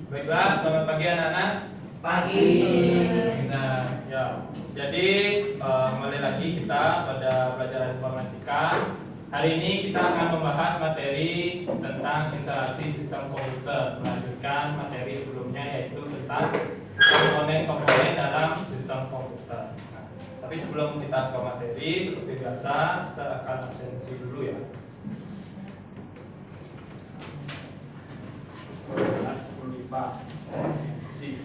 Baiklah, selamat pagi anak-anak. Pagi. Nah, ya. Jadi kembali lagi kita pada pelajaran informatika. Hari ini kita akan membahas materi tentang interaksi sistem komputer, melanjutkan materi sebelumnya yaitu tentang komponen-komponen dalam sistem komputer. Nah, tapi sebelum kita ke materi, seperti biasa, saya akan absensi dulu ya. Si.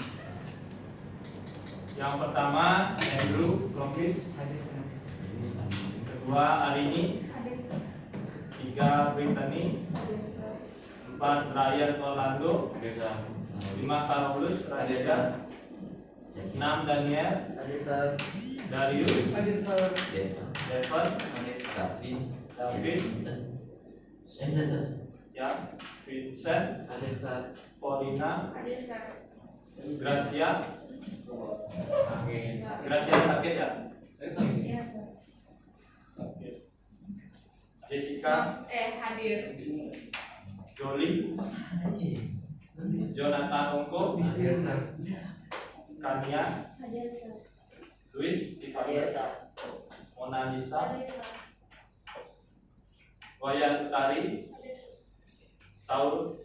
Yang pertama, Andrew Longis. Kedua, Arini. Tiga, Brittany. Empat, Ryan Orlando. Lima, Carolus Radeza. Enam, Daniel. Darius. Devon. David. Ya, Vincent. Paulina. Gracia. Gracia sakit ya? Jessica. Hadir. Jolie. Jonathan Ongko. Kania. Luis. Mona Lisa. Wayan Utari. Saul.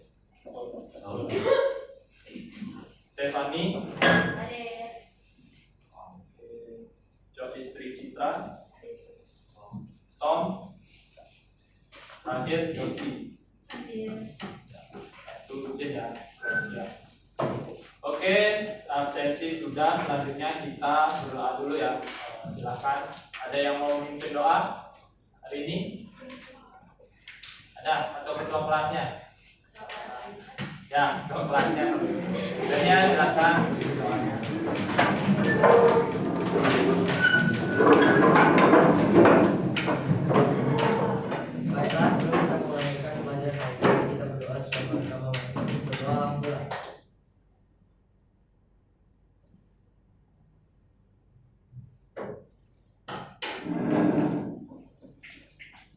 Stephanie. Istri Citra. Tom. Terakhir Jody. Itu ya. Oke, absensi sudah. Selanjutnya kita berdoa dulu ya. Silakan. Ada yang mau memimpin doa hari ini? Ada atau ketua kelasnya? Ya, ketua kelasnya. Daniel, silakan doanya. Baiklah, sebelum kita melanjutkan pelajaran hari ini, kita berdoa bersama-sama. Berdoa mulai.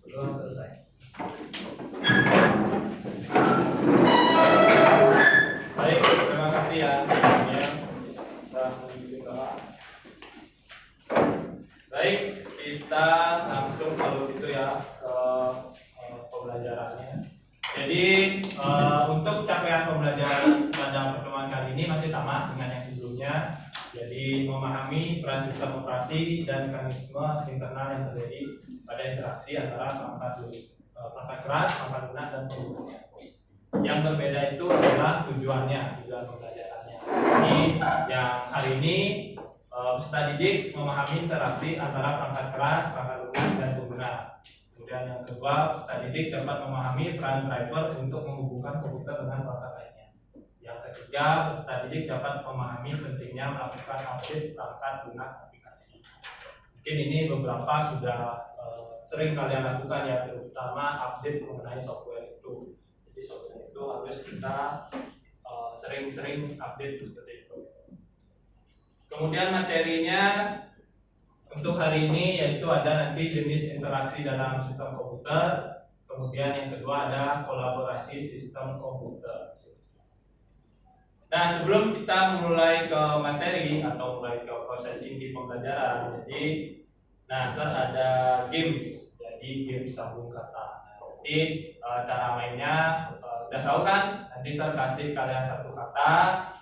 Berdoa selesai. Baik, terima kasih ya. Bisa memimpin doa. Baik, kita langsung kalau gitu ya ke pembelajarannya. Jadi untuk capaian pembelajaran pada pertemuan kali ini masih sama dengan yang sebelumnya. Jadi memahami peran sistem operasi dan mekanisme internal yang terjadi pada interaksi antara perangkat keras, perangkat lunak dan pengguna. Yang berbeda itu adalah tujuan pembelajarannya. Jadi yang hari ini peserta didik memahami interaksi antara perangkat keras, perangkat lunak dan pengguna. Kemudian yang kedua, peserta didik dapat memahami peran driver untuk menghubungkan komputer dengan perangkat lainnya. Yang ketiga, peserta didik dapat memahami pentingnya melakukan update perangkat lunak aplikasi. Mungkin ini beberapa sudah sering kalian lakukan ya, terutama update mengenai software itu. Jadi software itu harus kita sering-sering update seperti itu. Kemudian materinya untuk hari ini yaitu ada nanti jenis interaksi dalam sistem komputer. Kemudian yang kedua ada kolaborasi sistem komputer. Nah, sebelum kita mulai ke materi atau mulai ke proses inti pembelajaran, jadi ada games. Jadi games sambung kata. Nanti cara mainnya udah tahu kan? Nanti saya kasih kalian satu kata,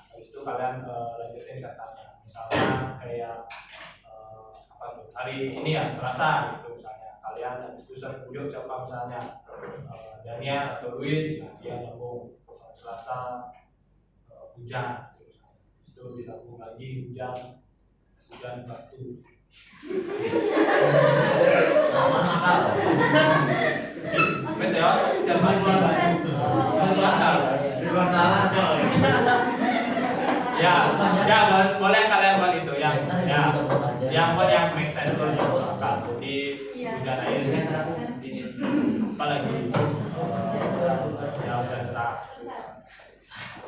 habis itu kalian lanjutin katanya. Misalnya kayak hari ini ya Selasa gitu misalnya. Kalian habis itu saya tunjuk siapa misalnya Daniel atau Luis, nah, dia nyambung Selasa hujan. Habis itu disambung lagi hujan batu. Betul, jangan luar batu. Ya, boleh kalian buat itu yang buat yang make sense aja. Jadi hujan air ini apalagi ya hujan deras.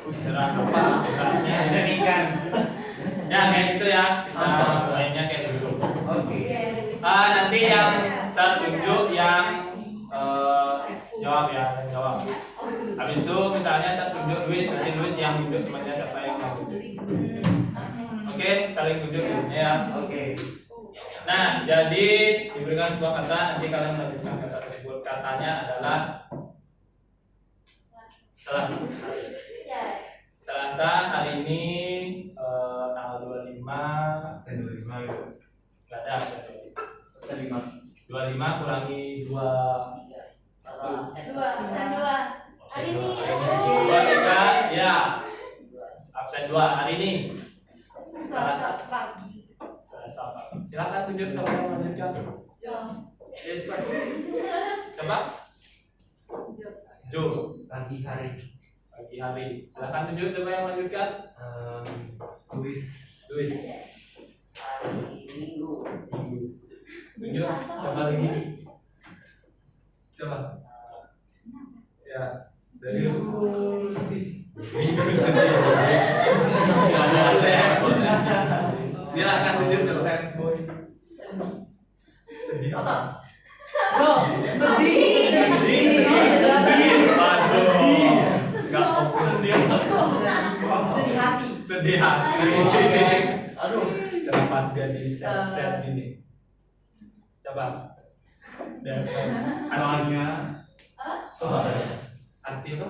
Hujan apa? Hujan ikan. Ya kayak gitu ya. Kita mainnya kayak gitu. Oke. Nanti yang saya tunjuk yang ya, saling jawab. Habis itu misalnya saya tunjuk Luis, nanti Luis yang tunjuk temannya siapa yang mau tunjuk. Oke, saling tunjuk ya. Oke. Nah, jadi diberikan sebuah kata, nanti kalian melanjutkan kata tersebut. Katanya adalah Selasa. Selasa hari ini tanggal 25. Saya 25 ya. Enggak ada. 25 kurangi 2 Hari ini dua tiga ya. Absen 2 hari ini. Selasa pagi. Selasa pagi. Silakan tunjuk sama yang melanjutkan. Siapa? Jo. Pagi hari. Pagi hari. Silakan tunjuk siapa yang melanjutkan. Luis. Luis. Minggu. Minggu. Tunjuk siapa lagi? Siapa? Ya, dari Minggu sedih. Silakan tunjuk siapa saya boy. Sedih apa? Sedih. Waduh. Enggak fokus dia. Sedih hati. Sedih hati. Aduh. Kenapa jadi set gini? Coba. Soalnya. Soalnya. Arti apa?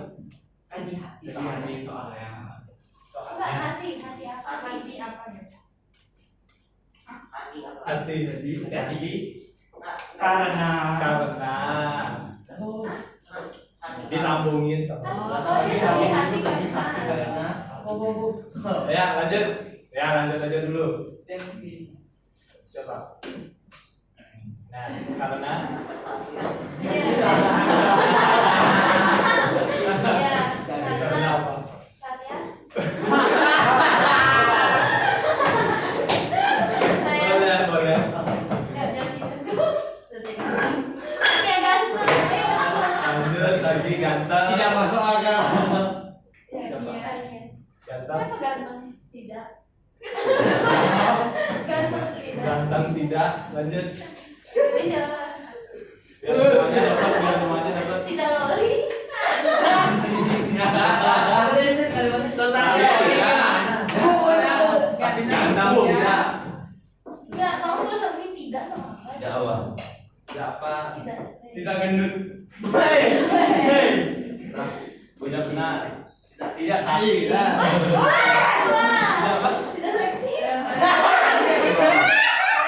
Sedih hati. Soalnya soalnya. Soalnya. Hati apa? Hati apa ya? Hati. Hati. Karena. Disambungin sama. Dia sedih hati Karena. Ya lanjut. Ya lanjut aja dulu. Coba. Nah, karena karena apa? Boleh. Lanjut lagi ganteng. Tidak masuk akal. Ganteng. Siapa ganteng? Tidak. Ganteng tidak. Lanjut. Ini siapa? Biar semuanya dapat. Tidak loli. Apa tadi saya kalimatnya? Tapi ganteng tidak. Enggak, kamu gak sebutin tidak sama apa? Siapa? Tidak. Tidak gendut. Udah benar. Tidak. Tidak seksi.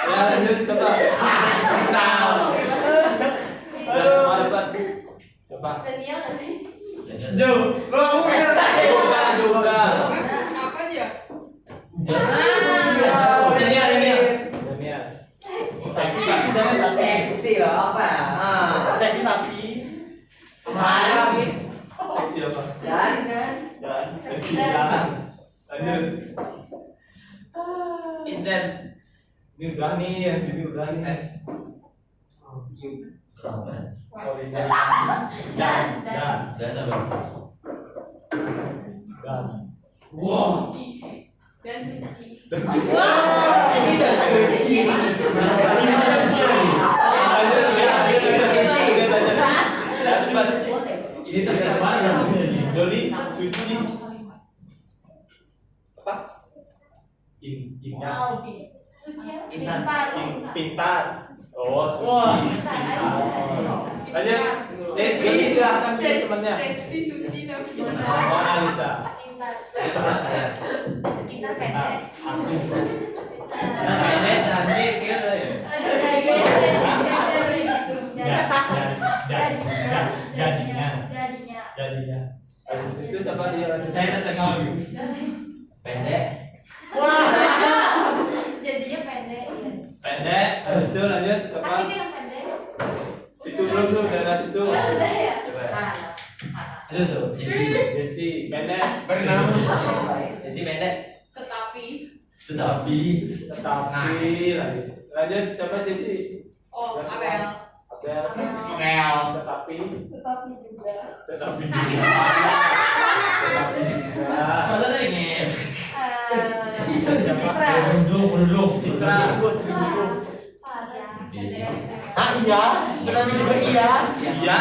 Ya lanjut coba. Udah semua dapat. Coba. Daniel nggak sih? Jo. Juga. Apa aja? Daniel. Seksi loh apa? Seksi tapi. Seksi apa? Dan Seksi jalan. Lanjut. Insen. Ini udah nih, yang sini udah nih. Oh, ini. Dan. Wow. Dan suci. Ini terbiasa banget. Doli, suci. Apa? Ingat. Suci apa? Pintar. Pintar. Oh, suci. Pintar. Lanjut. Doli silahkan pilih temannya. Seksi, suci, dan Mona Lisa. pintar. Pintar. Pintar pendek. Aku. Ini cantik gitu ya. Jadinya. Habis itu siapa dia lanjut? Saya tercengang. Pendek. Jadinya pendek. Pendek. Habis itu lanjut siapa? Kasih ke yang pendek. Situ belum tuh, daerah situ. Udah ya. Itu tuh. Jesse. Pendek. Bernama. Jadi pendek. Tetapi. Tetapi lagi. Lanjut siapa Jesse? Oh, Abel. Abel. Mel. Tetapi juga. Tetapi juga. Masa tadi ngep. Citra. Belum. Citra. Parah. Ah iya. Tetapi juga iya. Iya. Iya.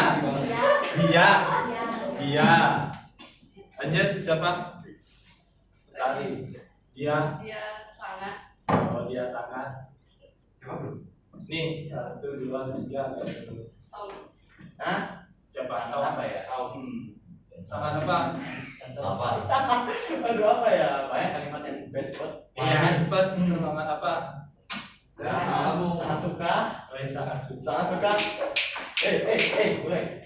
Dia. Dia. Lanjut siapa? Tari. Dia. Dia sangat. Oh, dia sangat. Nih, 1, 2, 3. Tahu. Hah? Siapa? Tahu apa ya? Tahu. Sangat apa? Apa? Aduh, apa ya? Apa ya kalimat yang best buat? Iya, cepet. Sangat apa? Sangat suka. Oh, ya, sangat suka. Sangat suka. Mulai.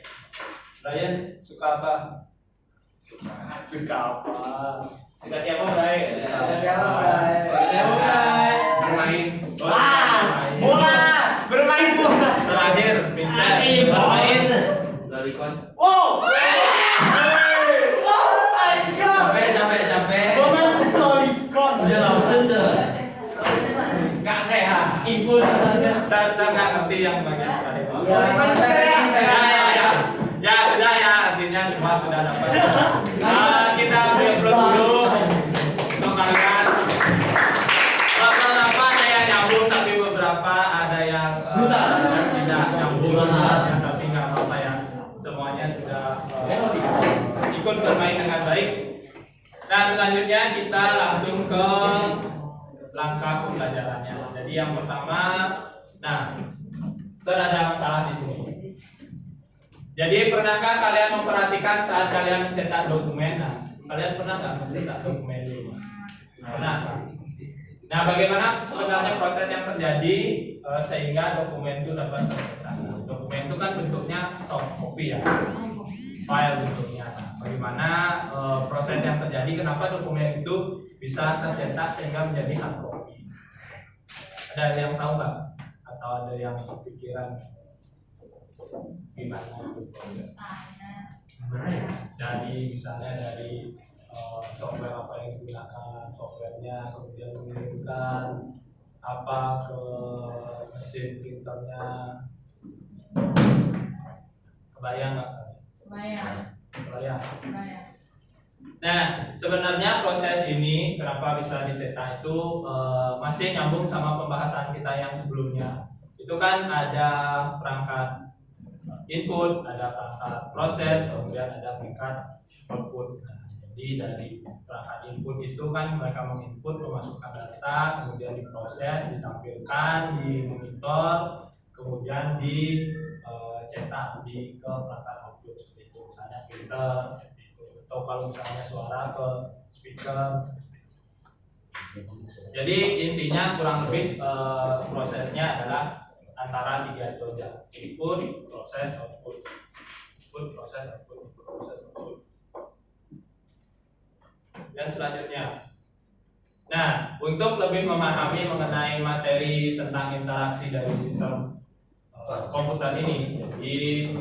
Ryan suka apa? Suka apa? Suka siapa, Bray? Siapa, Bray? Siapa, Bray? Bermain. Bola. Bermain bola. Terakhir, Vincent. Bermain. Lolicon. Wow. Capek. Lolicon. Dia langsung tuh. Gak sehat. Ibu Saya nggak ngerti yang bagian terakhir. Iya, Ya, sudah ya, artinya semua sudah dapat. Kita beri upload dulu untuk kalian. Beberapa ada yang nyambung, tapi beberapa ada yang tidak nyambung, tapi nggak apa-apa ya. Semuanya sudah ikut bermain dengan baik. Nah, selanjutnya kita langsung ke langkah pembelajarannya. Jadi yang pertama, nah, ada masalah di sini. Jadi pernahkah kalian memperhatikan saat kalian mencetak dokumen? Nah, kalian pernah nggak mencetak dokumen dulu? Pernah. Nah, bagaimana sebenarnya proses yang terjadi sehingga dokumen itu dapat tercetak? Dokumen itu kan bentuknya soft copy ya, file bentuknya. Nah, bagaimana proses yang terjadi? Kenapa dokumen itu bisa tercetak sehingga menjadi hard copy? Ada yang tahu nggak? Atau ada yang kepikiran gimana itu prosesnya? Dari misalnya dari software apa yang digunakan, softwarenya, kemudian mengirimkan apa ke mesin printernya, kebayang nggak? Kebayang. Nah, sebenarnya proses ini kenapa bisa dicetak itu masih nyambung sama pembahasan kita yang sebelumnya. Itu kan ada perangkat input, ada perangkat proses, kemudian ada perangkat output. Nah, jadi dari perangkat input itu kan mereka menginput, memasukkan data, kemudian diproses, ditampilkan di monitor, kemudian dicetak ke perangkat output seperti itu, misalnya printer, seperti itu, atau kalau misalnya suara ke speaker. Jadi intinya kurang lebih prosesnya adalah antara 3 itu aja: input, proses, output. Input, proses, output, input, proses, output. Dan selanjutnya, nah, untuk lebih memahami mengenai materi tentang interaksi dari sistem komputer ini, jadi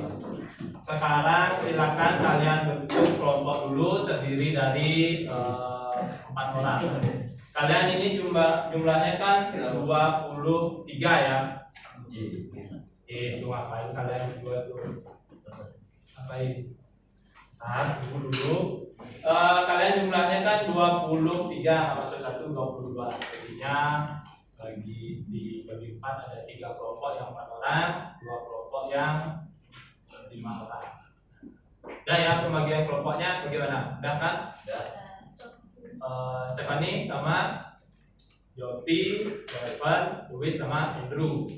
sekarang silakan kalian bentuk kelompok dulu terdiri dari 4 orang. Kalian ini jumlahnya kan 23 ya. Itu ngapain kalian juga tuh? Ngapain? Nah, tunggu dulu. Kalian jumlahnya kan 23, maksud 1 22. Jadinya dibagi 4 ada 3 kelompok yang 4 orang, 2 kelompok yang 5 orang. Udah ya pembagian kelompoknya bagaimana? Udah kan? Udah. Stephanie sama Yoti, Evan, Luis sama Andrew.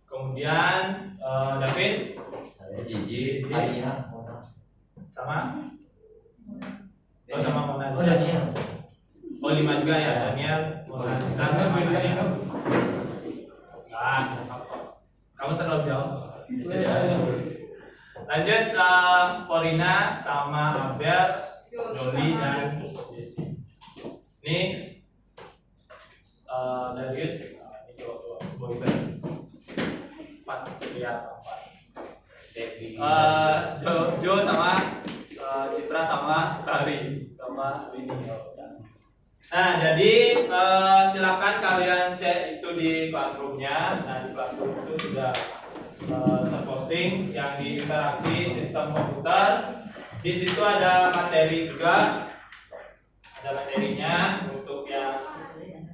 Kemudian David, Gigi, Alia, sama sama Mona Oh, Daniel. Oh, 5 juga ya, Daniel, Mona Lisa sama Daniel. Enggak, kamu terlalu jauh. Lanjut Corina sama Abel, Joli dan Jesse. Ini Darius, ini cowok boyband 4 pria 4. Jo sama Citra sama Tari sama Winnie. Nah, jadi silakan kalian cek itu di classroomnya. Nah, di classroom itu sudah terposting yang di interaksi sistem komputer. Di situ ada materi juga, ada materinya untuk yang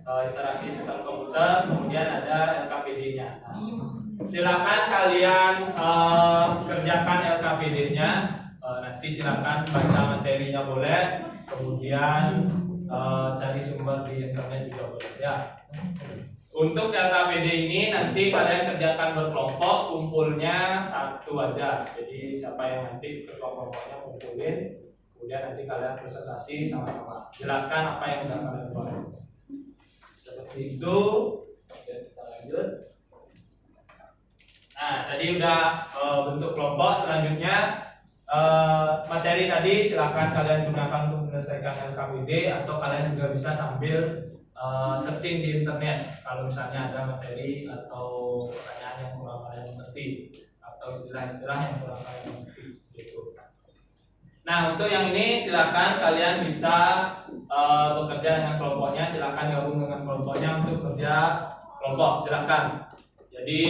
interaksi sistem komputer, kemudian ada LKPD-nya. Nah, silakan kalian kerjakan LKPD-nya. nanti silakan baca materinya boleh, kemudian cari sumber di internet juga boleh ya. Untuk LKPD ini nanti kalian kerjakan berkelompok, kumpulnya satu aja. Jadi siapa yang nanti ketua kelompoknya kumpulin, kemudian nanti kalian presentasi sama-sama. Jelaskan apa yang sudah kalian buat. Seperti itu. Kemudian kita lanjut. Nah, tadi udah bentuk kelompok. Selanjutnya materi tadi silakan kalian gunakan untuk menyelesaikan LKPD, atau kalian juga bisa sambil searching di internet kalau misalnya ada materi atau pertanyaan yang kurang kalian mengerti atau istilah-istilah yang kurang kalian mengerti gitu. Nah, untuk yang ini silakan kalian bisa bekerja dengan kelompoknya, silakan gabung dengan kelompoknya untuk kerja kelompok, silakan. Jadi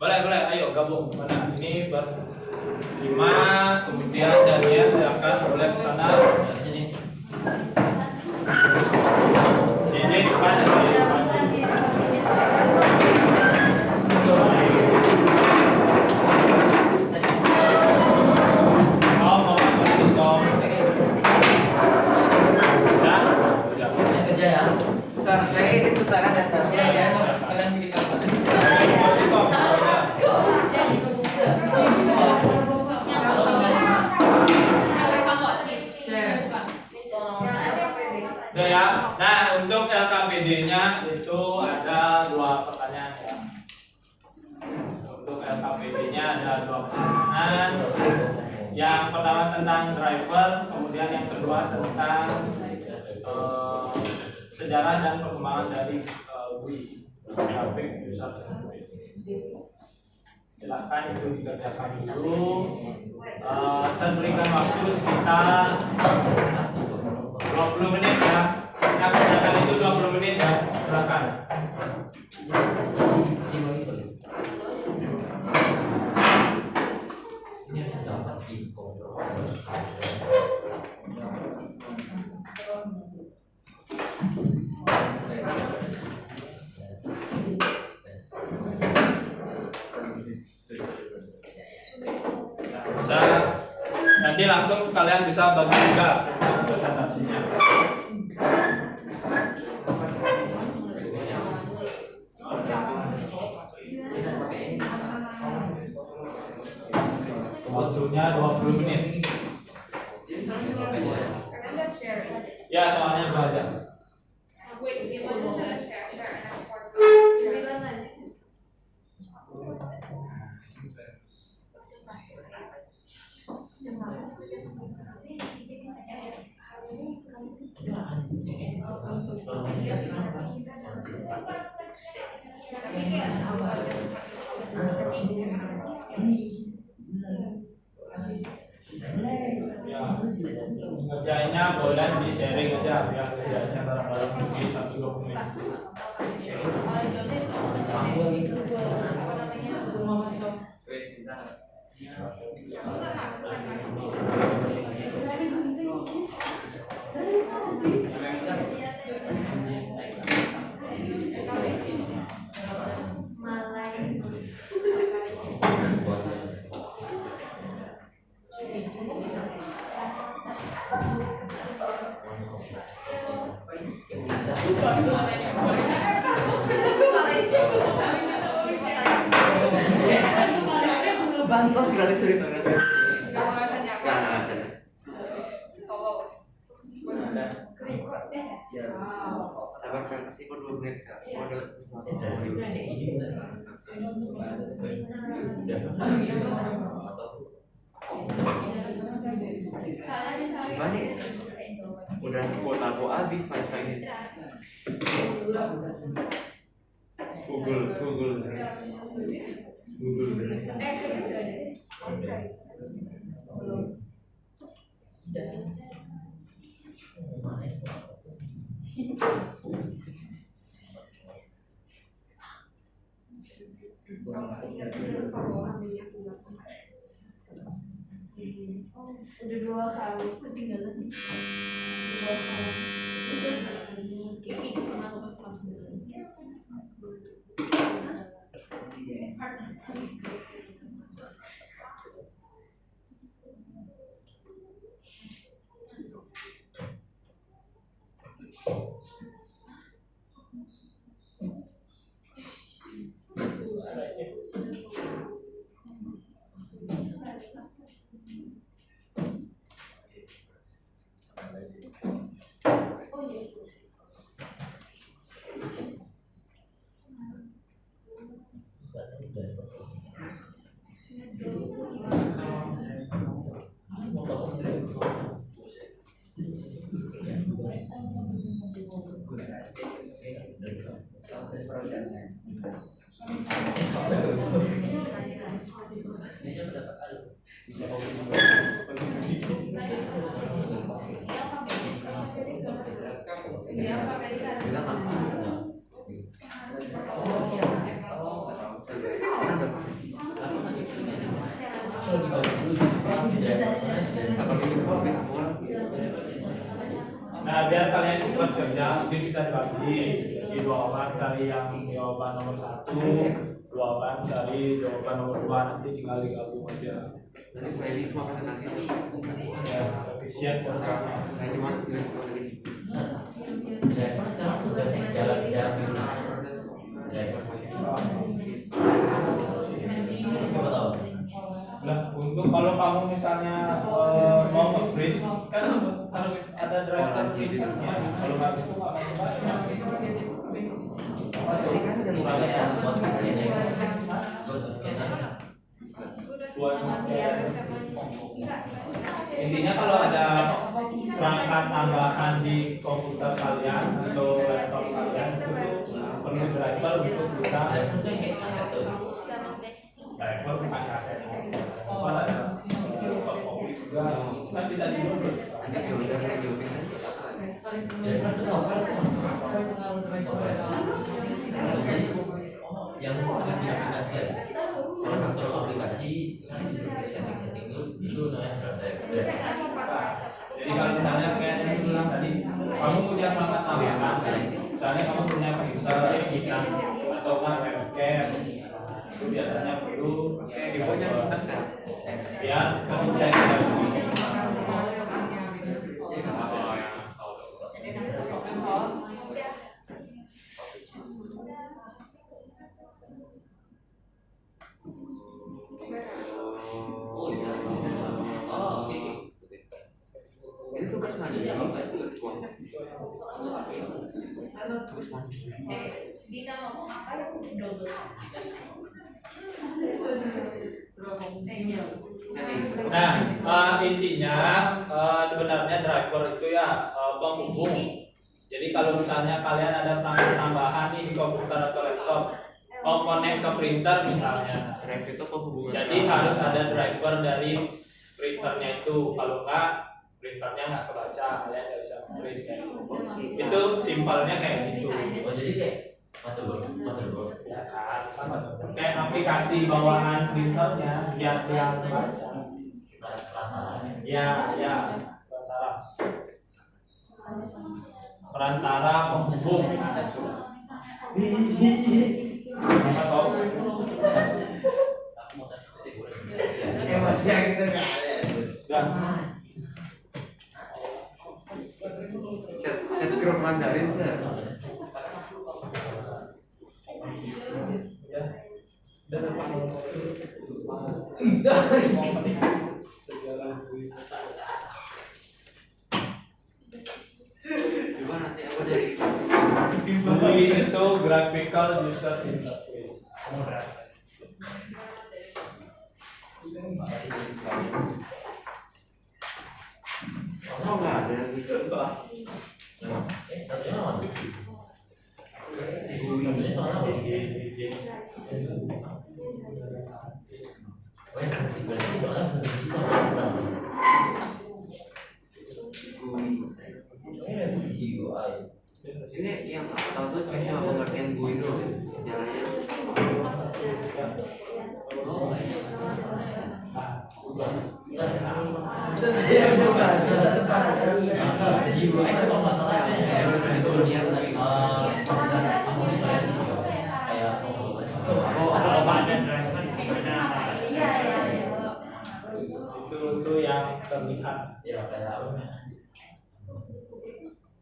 boleh ayo gabung. Mana ini berlima, kemudian Daniel silakan boleh ke sana. Jadi di depan ya, di depan. Oh, mau masuk dong. Sudah? Sudah. Kerja ya. Sar, saya itu saran dasar. Kalian bikin apa? Udah ya. Nah, untuk LKPD-nya itu ada 2 pertanyaan ya. Untuk LKPD-nya ada 2 pertanyaan. Yang pertama tentang driver, kemudian yang kedua tentang sejarah dan perkembangan dari GUI, Graphic User Interface. Silakan itu dikerjakan dulu. Saya berikan waktu sekitar 20 menit ya. Nah, kerjakan itu 20 menit ya. Silakan. Ini harus dapat info. Bisa nanti langsung sekalian bisa bagi juga presentasinya. Waktunya 20 menit. Ya, soalnya belajar. Wait, gimana cara share and export? Ya, ngerjainnya boleh di sharing aja biar kerjanya bareng-bareng di satu dokumen. Bansos gratis dari sana. Ya, sabar saya kasih 2 menit Kak. Modal Mani udah kuota aku habis wifi ini. Google. Udah 2 kali ketinggalan. 2 kali. Itu pernah lepas kelas 9. Bilang apa? Nah, biar kalian cepat kerja, mungkin bisa dibagi di 2 orang cari yang jawaban nomor 1, 2 orang cari jawaban nomor 2, nanti tinggal digabung aja. Nanti Feli semua presentasi itu. Ya, efisien programnya. Saya cuma nggak suka lagi. Driver sekarang udah jalan-jalan di mana? Driver coba tahu. Nah, untuk kalau kamu misalnya mau nge-sprint kan harus ada driver printernya. Kalau nggak itu nggak akan kebayang. Tadi kan udah Misalnya mulai. yang buat scanner, buat scanner. Buat intinya kalau ada perangkat tambahan di komputer kalian atau laptop kalian itu perlu driver untuk bisa Driver tuh yang kayak kaset tuh. driver bukan kaset. Apa ada soft copy juga kan bisa di-download. Ada yang udah kayak jauhin kan? Driver tuh software tuh software. Jadi yang sering diaplikasikan salah satu aplikasi kan setting itu namanya driver. Jadi kalau misalnya kayak yang bilang tadi, kamu punya perangkat tambahan, misalnya kamu punya printer, editan, atau nggak webcam, itu biasanya perlu Infonya kan kan? biar kamu tidak digabung. Oh iya. Oh oke. Ini tugas mandiri, tugas kelompok. Tugas mandiri. Di namamu apa yang double? Nah, intinya sebenarnya driver itu ya penghubung. Jadi kalau misalnya kalian ada perangkat tambahan nih di komputer atau laptop, mau connect ke printer misalnya. Drive itu penghubungan. Jadi harus ada driver dari printernya itu. Kalau enggak, printernya nggak kebaca, kalian nggak bisa print kayak gitu. Itu simpelnya kayak gitu. Oh jadi kayak motherboard. Ya kan, kayak aplikasi bawaan printernya biar yang kebaca. Ya, perantara penghubung. Apa tahu? Emang gitu nggak ada. Dan Chat grup Mandarin sih. ya, dan apa? Coba nanti aku dari GUI itu graphical user interface. oh nggak ada gitu. Ini yang aku tahu tuh cuma pengertian GUI itu sejarahnya. Oh, itu yang terlihat. Ya kayak apa?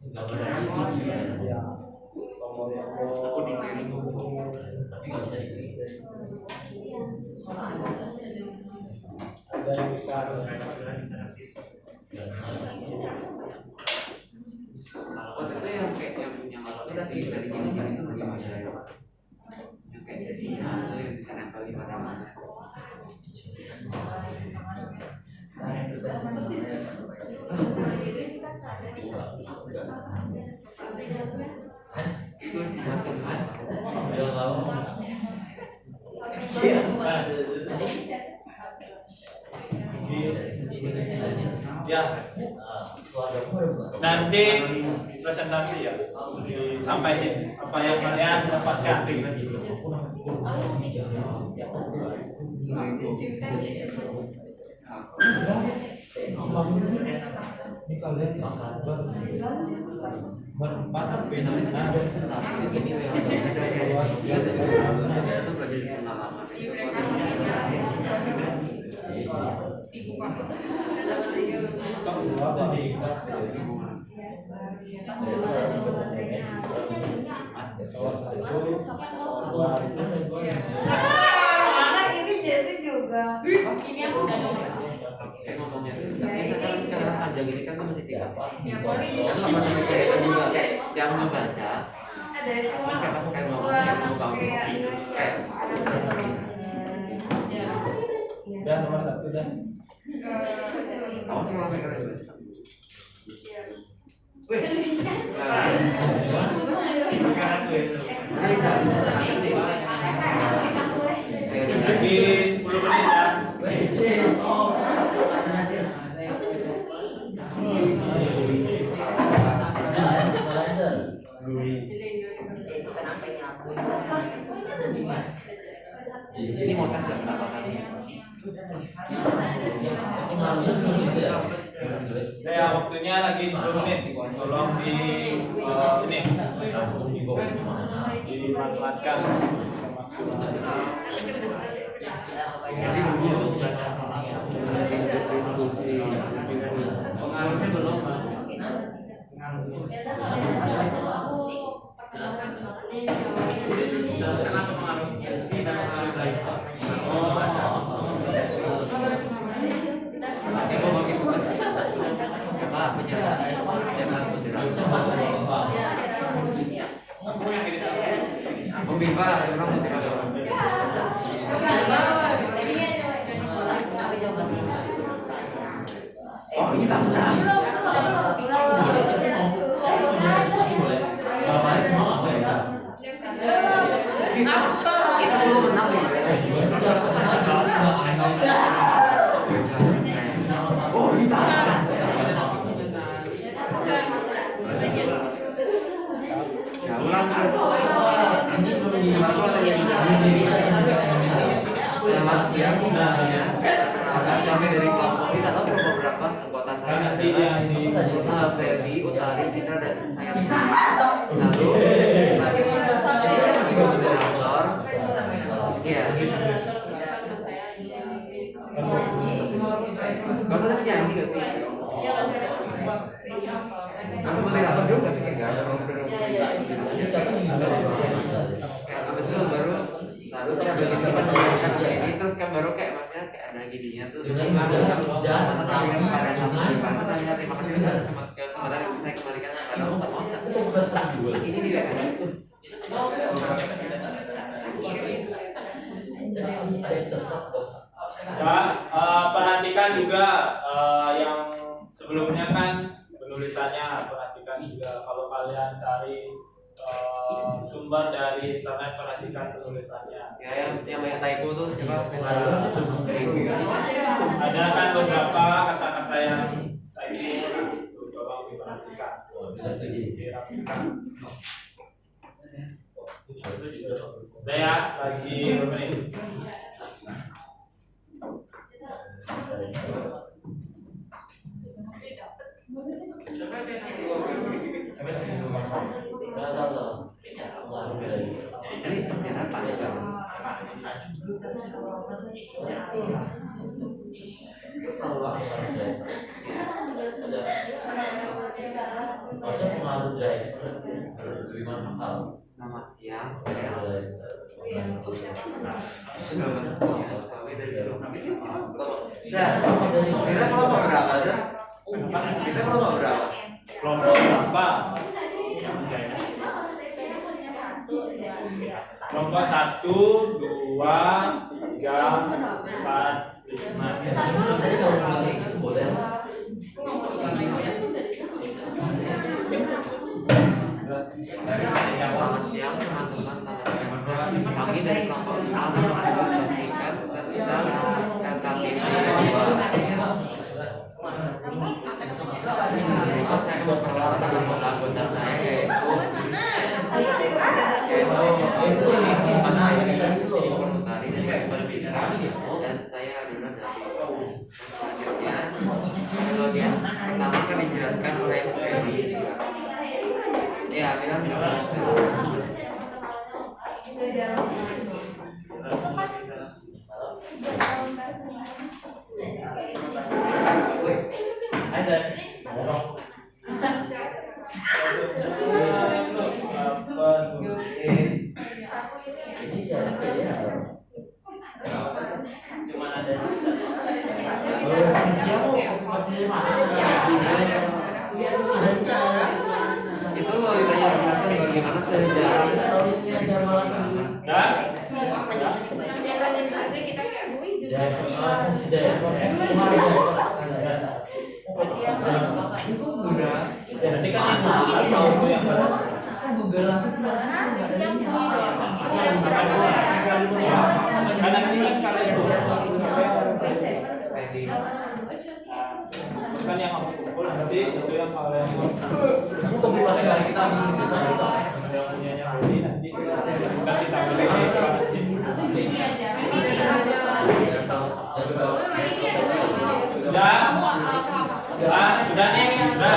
Ya, aku di training. Tapi nggak bisa diklik. ada yang bisa. Oh itu yang kayak yang udah bisa digini itu bagaimana ya? Yang kayak sesinya yang bisa nempel di mana-mana. Itu sih maksudnya. Ya, nanti presentasi ya disampaikan apa yang kalian dapatkan. Ini kalian berempat Nah, presentasi itu gini loh yang itu belajar pengalaman. Sibuk banget. Mana ini Jesse juga. Ini aku udah dong. Kayak ngomongnya tapi sekarang karena panjang ini kan masih singkat Ya, Pori. sama sama kayak itu juga kayak yang membaca Ada itu. terus kayak pas kayak ngomong kayak mau kamu kayak dan nomor 1 dan awas kalau mereka keren banget. lagi 10 menit ya. Ini mau tes nggak apa kan? Saya waktunya lagi 10 menit. Tolong di ini dimanfaatkan semaksimal. Pengaruhnya belum. Kenapa pengaruhnya? Pengaruh baik. Mau bagi tugas siapa penjelasan siapa moderator Om Biva orang moderator oh ini tamunan kita belum menang nih oh kita ya ulang terus selamat siang semuanya kami dari kelompok kita tahu beberapa anggota saya adalah Ferdi, Utari, Citra dan saya lalu sebagai moderator iya gak usah nyanyi gak sih? Gak usah moderator juga gak sih? Gak ada habis itu baru lalu kita bagi pas menyampaikan ini terus kan baru kayak maksudnya kayak ada gidinya tuh mana saya kepada sama Rifana saya terima kasih ke sebenarnya saya kembalikan kepada Pak Moses ini tidak kan Ya, perhatikan juga yang sebelumnya kan penulisannya, perhatikan juga kalau kalian cari sumber dari internet, perhatikan penulisannya. ya yang banyak typo tuh siapa Ada kan beberapa kata-kata yang typo, tolong diperhatikan, dirapikan. Udah ya, lagi berapa menit? ini sejarah panjang Masa pengaruh dari mana hal Selamat siang, saya selamat siang. Kami dari kelompok kita kelompok berapa sih? Kita kelompok berapa? Kelompok berapa? Kelompok 1, 2, 3, 4, Selamat siang teman-teman, selamat siang. Kami dari kelompok 6 menyampaikan tentang LKPP 2. Saya akan memperkenalkan anggota-anggota saya yaitu Putari dari Kabupaten Bintang dan saya adalah dari selanjutnya pertama akan dijelaskan oleh Feby. Ya, bilang itu mau ditanya jelaskan bagaimana sejarah dan udah nanti kan yang tahu itu yang kan nanti kan kalian Feby. kan yang aku kumpul nanti itu yang kalian yang punyanya beli nanti kan kita beli sudah nih sudah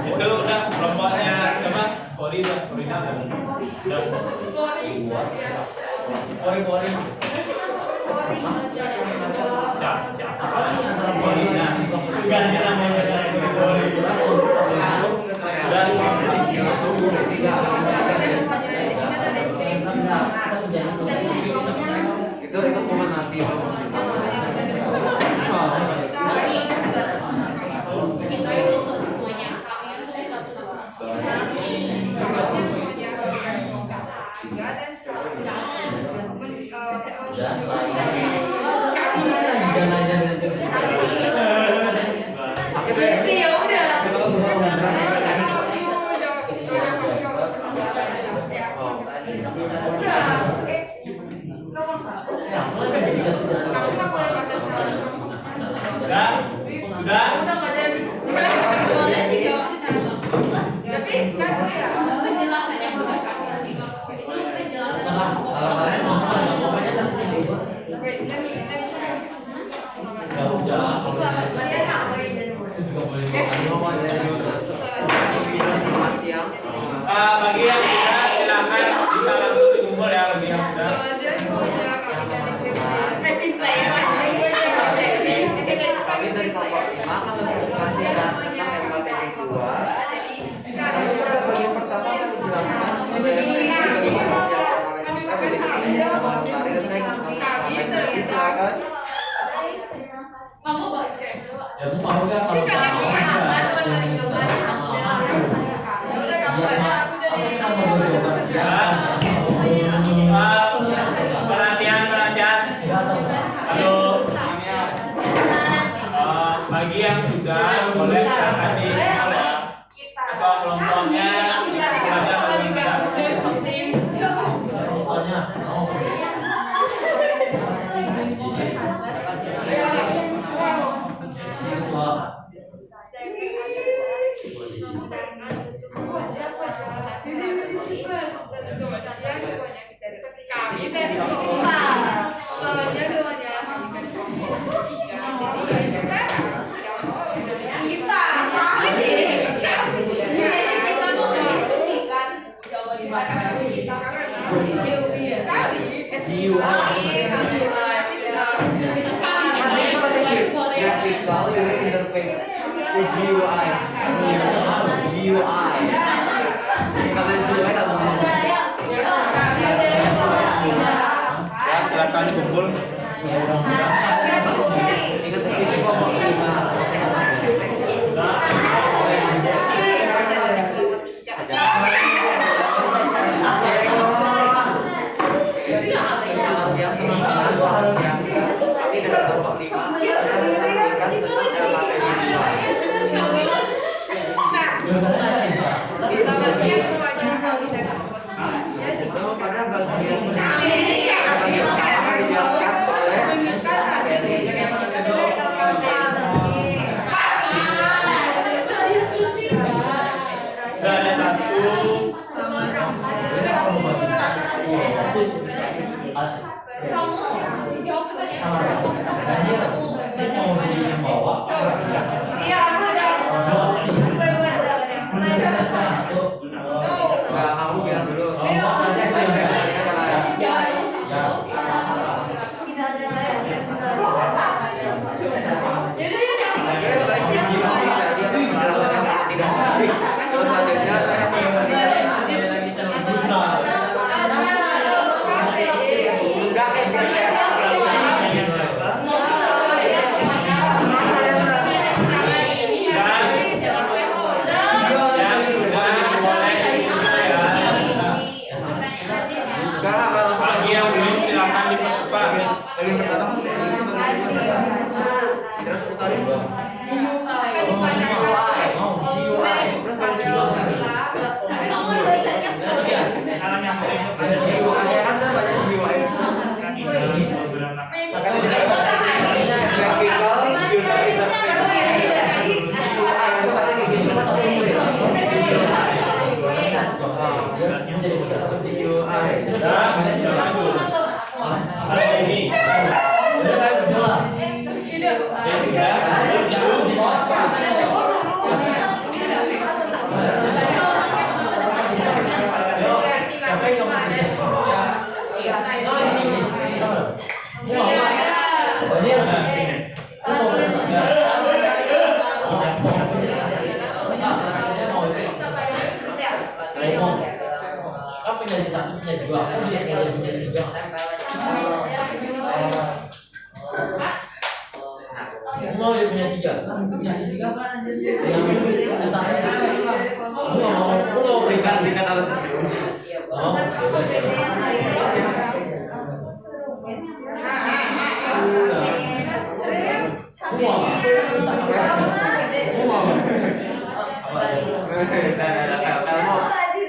itu udah kelompoknya coba Korina siapa Korina ganti namanya Itu momen nanti sudah bagi yang sudah silakan bisa langsung dikumpul ya lebih yang sudah kami dari kelompok 5 akan mempresentasikan tentang LKPP 2. Kami pada bagian pertama akan menjelaskan silakan. Halo. Bagi yang sudah boleh silakan di ketua kelompoknya belajar lebih Graphical user interface GUI. Kalian GUI tak ngomong. Ya, silakan dikumpul. Ingat ini ngomong 5. Ini dalam kelompok 5 disingkat tentang itu pada bagian akan dijelaskan oleh Ada satu. Kamu jawab pertanyaan. Nah, kamu bilang dulu. Bagi yang belum silakan dipercepat. Bagian pertama kita seputarin. Akan dibacakan oleh kamu bacanya Ada GUI kan saya baca GUI. Graphical user interface. Apa jadi satu punya dua? Aku dia punya tiga. Mau dia punya tiga? Punya tiga apa? Mau Tingkat apa?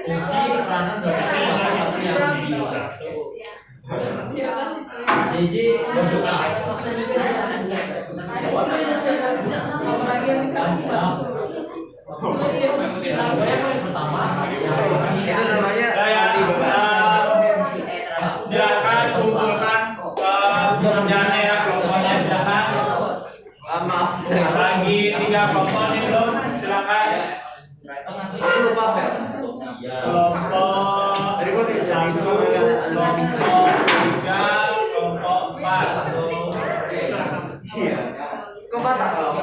fungsi peranan dari salah satu yang bisa. JJ berdoa. Yang pertama Itu namanya silakan kumpulkan pekerjaannya ya, kelompoknya silakan. maaf. Lagi 3 kelompok nih belum, silakan. Aku lupa Fer. Kelompok Tadi gua di satu, kelompok 3, kelompok 4. Iya. Kok batak kau?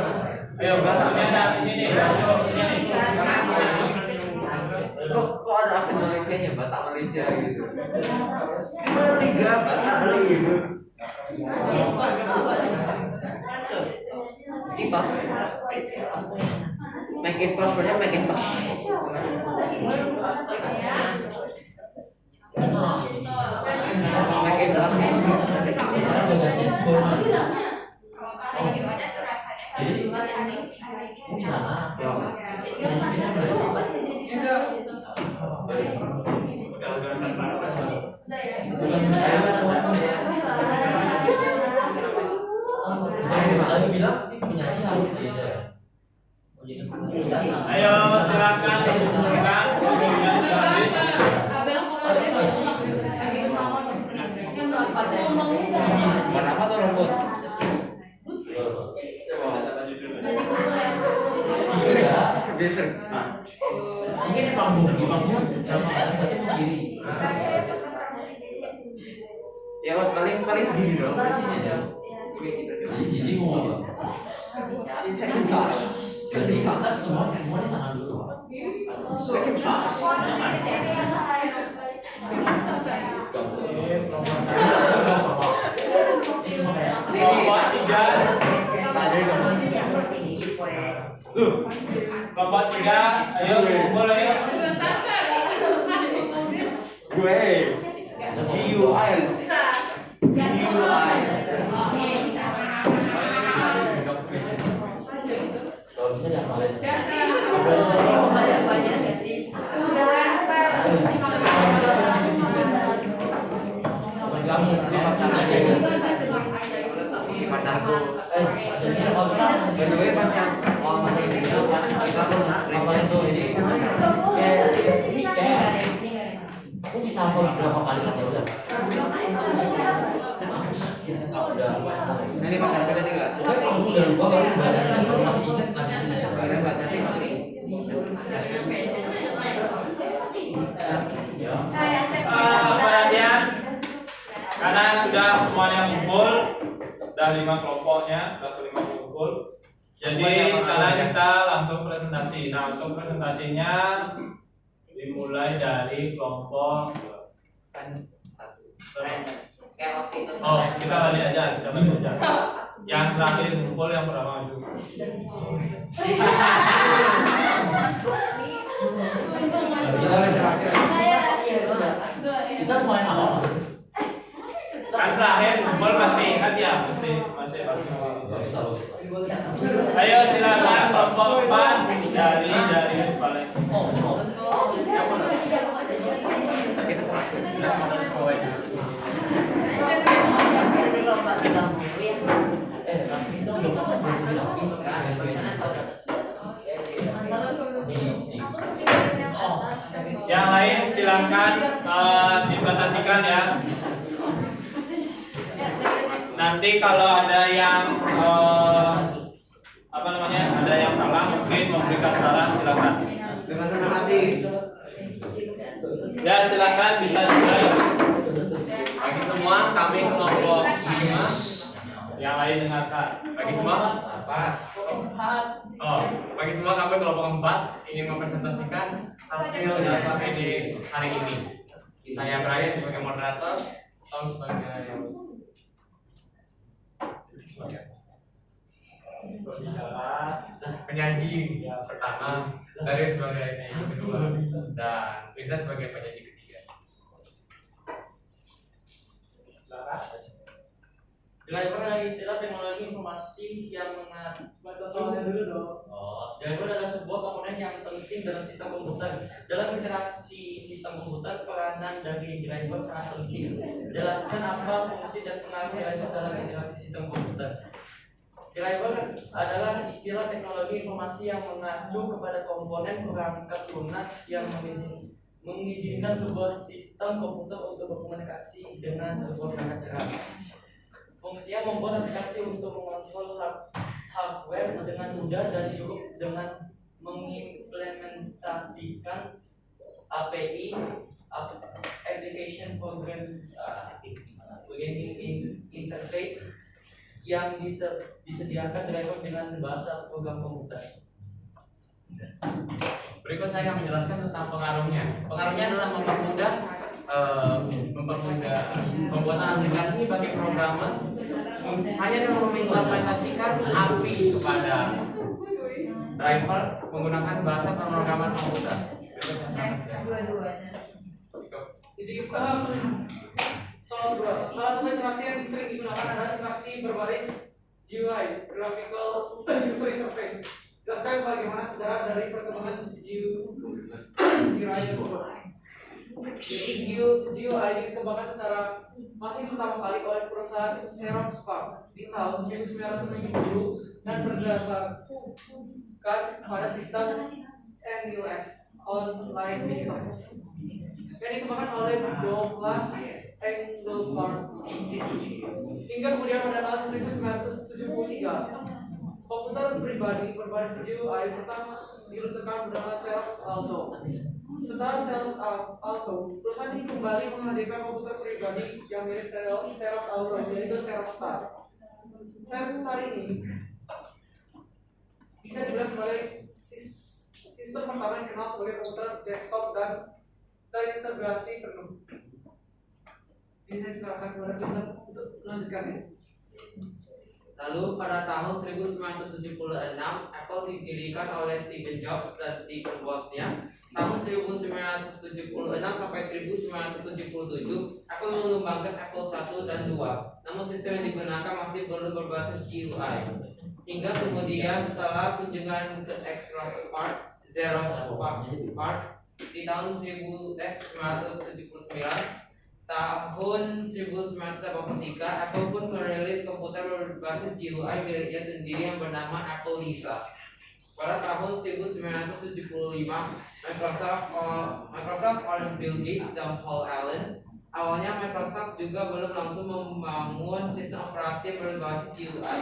Ayo, batunya ada ini nih, batu ini nih. Kok ada aksen Malaysianya, Batak Malaysia gitu. Gimana tiga Batak gitu. Citos. Macintosh sebenarnya Macintosh. Macintosh. Lagi bilang penyaji harus beda. Ayo silakan dikumpulkan yang sudah habis. Kenapa tuh rumput? Biasa. Mungkin di panggung kiri. Ya paling segini dong. Sini aja. Jadi mau apa? Kita semua di sana dulu. Kelompok 3. Kelompok 3, ayo kumpul ayo. Sebentar, Sir. Ini susah ngomongnya. Gue. GUI. Kalau bisa dihafalin. Teman kami Pacarku. jadi kalau bisa By the way pas yang lama ini itu kita tuh hafalin tuh ini. Kayak aku bisa hafal berapa kali kan ya udah. ini pacar kita juga. Oke, kamu udah lupa baru baca lagi, baru masih ingat lanjutin aja. Baru baca nih kali. Perhatian, karena sudah semuanya kumpul, udah 5 kelompoknya, udah kelima kumpul. Jadi sekarang kita langsung presentasi. Nah, untuk presentasinya dimulai dari kelompok Oh, kita balik aja. Yang terakhir kumpul yang pertama maju. Kita main apa? Kan terakhir kumpul masih ingat ya, masih bagus. Ayo silakan kelompok 4 dari paling. Yang lain silakan diperhatikan ya. Nanti kalau ada yang ada yang salah mungkin memberikan saran silakan. Dengan senang hati. Ya silakan bisa dimulai. Bagi semua kami kelompok 5. Yang lain dengarkan. Bagi semua bagi semua kami kelompok 4 ingin mempresentasikan hasil data PD hari ini. Saya Brian sebagai moderator, Tom sebagai penyaji pertama, Dari sebagai penyaji kedua, dan Prita sebagai penyaji ketiga. Driver adalah istilah teknologi informasi yang mengatur baca soalnya dulu dong. Driver adalah sebuah komponen yang penting dalam sistem komputer. Dalam interaksi sistem komputer, peranan dari driver sangat penting. Jelaskan apa fungsi dan pengaruh driver dalam interaksi sistem komputer. Driver adalah istilah teknologi informasi yang mengacu kepada komponen perangkat lunak yang mengizinkan sebuah sistem komputer untuk berkomunikasi dengan sebuah perangkat keras. Fungsinya membuat aplikasi untuk mengontrol hardware dengan mudah dan cukup dengan mengimplementasikan API Application Programming Interface yang disediakan driver dengan bahasa program komputer. Berikut saya akan menjelaskan tentang pengaruhnya. Pengaruhnya adalah mempermudah pembuatan aplikasi bagi programmer hanya dengan mengimplementasikan API kepada driver menggunakan bahasa pemrograman komputer. Jadi soal 2, salah satu interaksi yang sering digunakan adalah interaksi berbaris GUI (Graphical User Interface). Jelaskan bagaimana sejarah dari perkembangan GUI tersebut. Jadi GUI dikembangkan secara masih pertama kali oleh perusahaan Xerox PARC di tahun 1970 dan berdasarkan pada sistem NUS Online System yang dikembangkan oleh Douglas Engelbart. Hingga kemudian pada tahun 1973, komputer pribadi berbasis GUI pertama diluncurkan bernama Xerox Alto. Setelah Xerox Alto, perusahaan ini kembali menghadirkan komputer pribadi yang mirip Xerox Alto, yaitu Xerox Star. Xerox Star ini bisa dibilang sebagai sistem pertama yang dikenal sebagai komputer desktop dan terintegrasi penuh. Ini saya serahkan kepada Vincent untuk melanjutkannya. Lalu pada tahun 1976 Apple didirikan oleh Steve Jobs dan Steve Wozniak. Tahun 1976 sampai 1977 Apple mengembangkan Apple I dan II. Namun sistem yang digunakan masih belum berbasis GUI. Hingga kemudian setelah kunjungan ke Xerox PARC di tahun 1979, tahun 1983 Apple pun merilis komputer berbasis GUI miliknya sendiri yang bernama Apple Lisa. Pada tahun 1975 Microsoft oleh Bill Gates dan Paul Allen. Awalnya Microsoft juga belum langsung membangun sistem operasi berbasis GUI.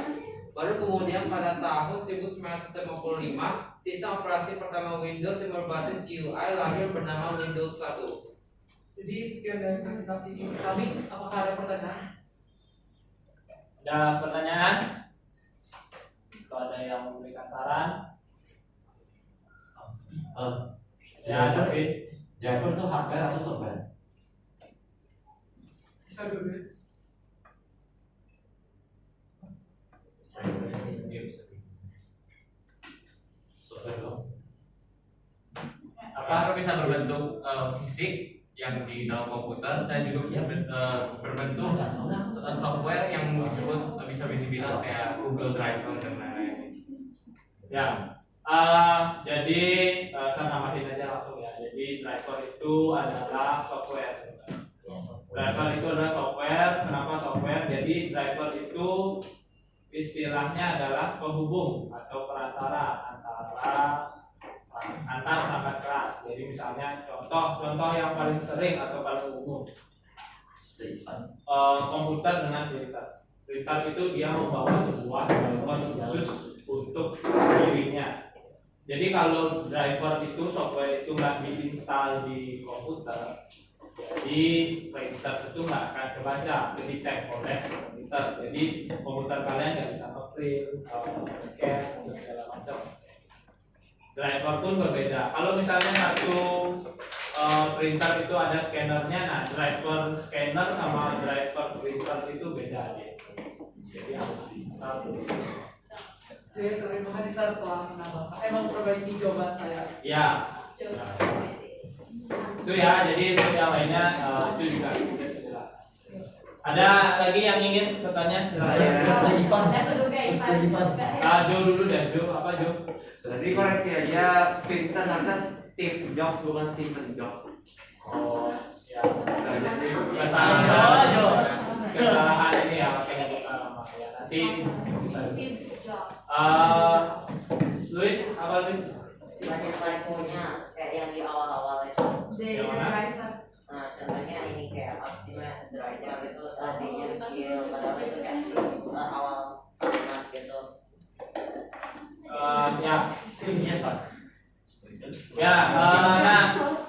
Baru kemudian pada tahun 1955 sistem operasi pertama Windows yang berbasis GUI lahir bernama Windows 1. Jadi sekian dari presentasi kami. Apakah ada pertanyaan? Ada pertanyaan? Kalau ada yang memberikan saran? Ya, tapi Driver itu hardware atau software? Bisa dulu ya. Software dong. Apa bisa berbentuk fisik yang di dalam komputer dan juga bisa berbentuk software yang disebut bisa dibilang kayak Google Drive dan lain-lain. ya, jadi saya namatin aja langsung ya. Jadi driver itu adalah software. Driver itu adalah software. Kenapa software? Jadi driver itu istilahnya adalah penghubung atau perantara antar perangkat keras. Jadi misalnya contoh yang paling sering atau paling umum, komputer dengan printer. Printer itu dia membawa sebuah driver khusus untuk dirinya. Jadi kalau driver itu software itu nggak diinstal di komputer, jadi printer itu nggak akan kebaca, detect oleh komputer. Jadi komputer kalian nggak bisa nge-print, scan, atau segala macam. Driver pun berbeda. Kalau misalnya satu printer itu ada scannernya, nah driver scanner sama driver printer itu beda deh. Jadi harus diinstal dulu. Oke, terima kasih Sar telah menambahkan. Memperbaiki jawaban saya. Ya. Itu ya. Jadi untuk yang lainnya itu juga jelas. Ada lagi yang ingin bertanya? Silakan. Jo dulu deh. Jo apa Jo? Jadi koreksi aja, Vincent harusnya Steve Jobs bukan Stephen Jobs. Oh, ya. Kesalahan Kesalahan ini ya makanya kita nama ya. Nanti bisa. Luis, apa Luis? Banyak typo-nya kayak yang di awal-awal itu. Yang mana? Nah, contohnya ini kayak artinya driver itu tadinya kecil, padahal itu kayak awal kalimat gitu. Ya. Ya,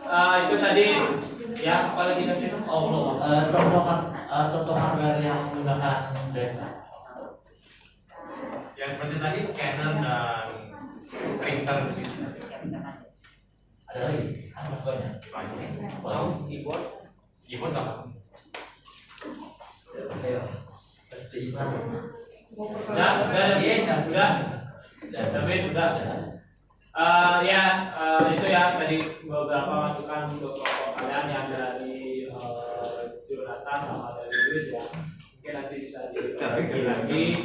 nah itu tadi ya apalagi kasih? Oh belum. Contoh hardware yang menggunakan driver. Ya seperti tadi scanner dan printer gitu. Ada lagi? Kan mas banyak. Mouse, keyboard apa? Ayo, SPI kan. Udah. David udah. Itu ya tadi beberapa masukan untuk kelompok kalian yang dari Jonathan sama dari Luis ya. Mungkin nanti bisa dibagi lagi.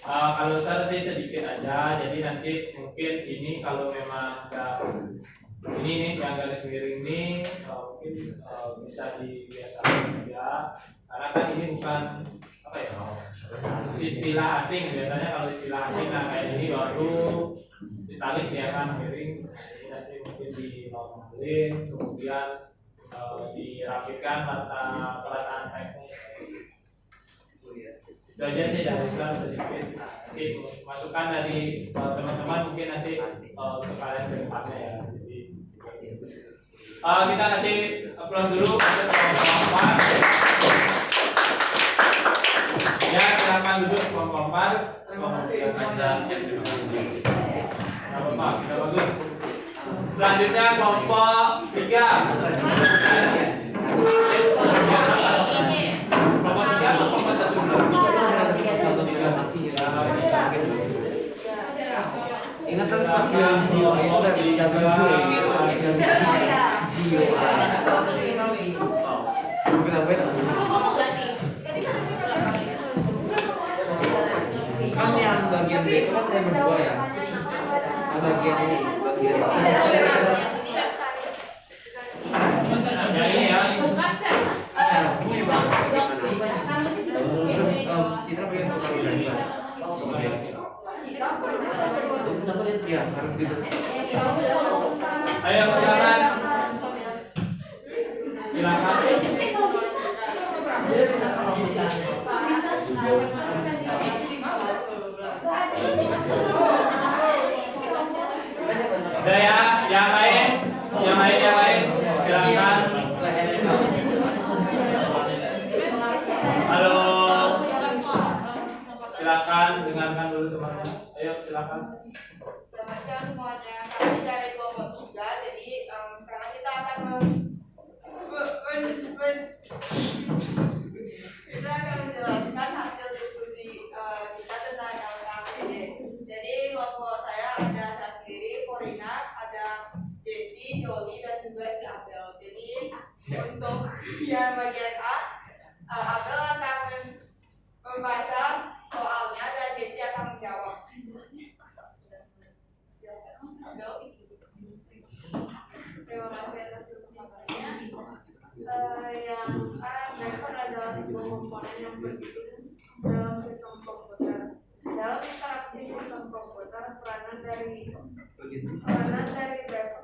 Kalau saya sih sedikit aja. Jadi nanti mungkin ini kalau memang ini nih yang garis miring ini mungkin bisa dibiasakan aja karena kan ini bukan apa ya istilah asing. Biasanya kalau istilah asing nah kayak ini baru italik ya kan miring, ini nanti mungkin dinormalin kemudian dirapikan perataan teksnya. Itu aja sih dari Islam sedikit. Nanti masukan dari teman-teman mungkin nanti untuk kalian ke depannya ya. Jadi kita kasih applause dulu untuk teman-teman. Ya silakan duduk kelompok 4. Apa kita bagus. Selanjutnya kelompok 3. Kelompok 3 atau kelompok 1 dulu? Ingat terus pas bilang Gio itu dari jaga gue. Gio. Kenapa itu? Kan yang bagian B itu kan saya berdua ya. Bagian ini, bagian Ya ini ya. Terus Citra pengen fotografi. Ya harus gitu. Ayo silakan. Silakan. Udah ya, yang lain silakan. Halo, silakan dengarkan dulu temannya. Ayo silakan. Selamat siang semuanya. Kami dari kelompok 3. Jadi sekarang kita akan menjelaskan hasil diskusi kita tentang LKPD. Jadi kelompok saya ada saya sendiri, Corina, ada Jessie, Jolly, dan juga si Abel. Jadi untuk yang bagian A, Abel akan membaca soalnya dan Jessie akan menjawab. Terima kasih atas kesempatannya. Yang A, driver adalah sebuah komponen yang penting dalam sistem komputer. Dalam interaksi sistem komputer, peranan dari driver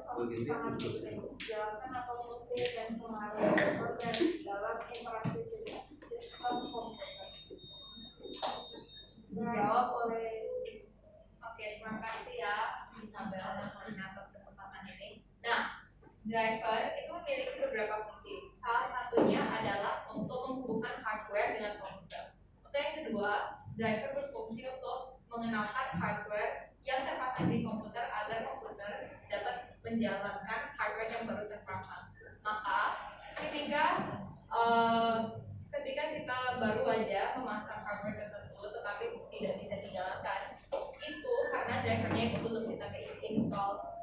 sangat penting. Jelaskan apa fungsi dan pengaruh driver dalam interaksi sistem komputer. Dijawab oleh. Oke, terima kasih ya Isabel atas kesempatan ini. Nah, driver itu memiliki beberapa fungsi. Salah satunya adalah untuk menghubungkan hardware dengan komputer. Untuk yang kedua, driver berfungsi untuk mengenalkan hardware yang terpasang di komputer agar komputer dapat menjalankan hardware yang baru terpasang. Maka, ketika kita baru aja memasang hardware tertentu tetapi tidak bisa dijalankan, itu karena drivernya itu belum bisa install.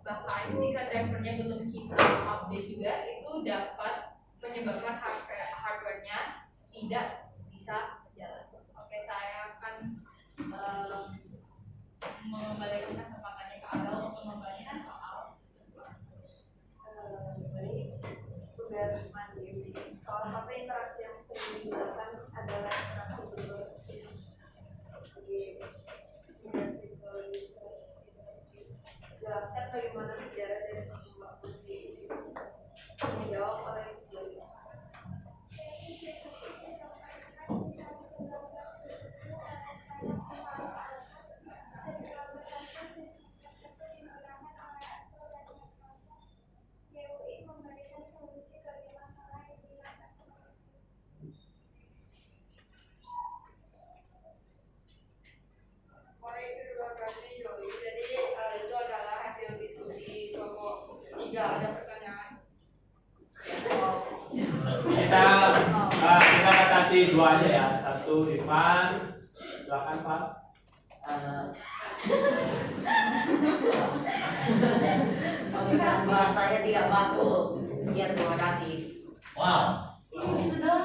Bahkan jika drivernya belum kita update juga, itu dapat menyebabkan hardware-nya tidak bisa jalan. Oke, saya akan mengembalikan kesempatannya ke Abel untuk membahas soal tugas mandiri. Salah satu interaksi yang sering digunakan adalah interaksi berbasis jelaskan bagaimana sejarah dari pembangunan di dijawab oleh Joy. Jadi itu adalah hasil diskusi kelompok 3. Ada pertanyaan? Kita batasi 2 aja ya. 1 Irfan, silakan Pak. Bahasanya tidak baku. Sekian, terima kasih. Wow.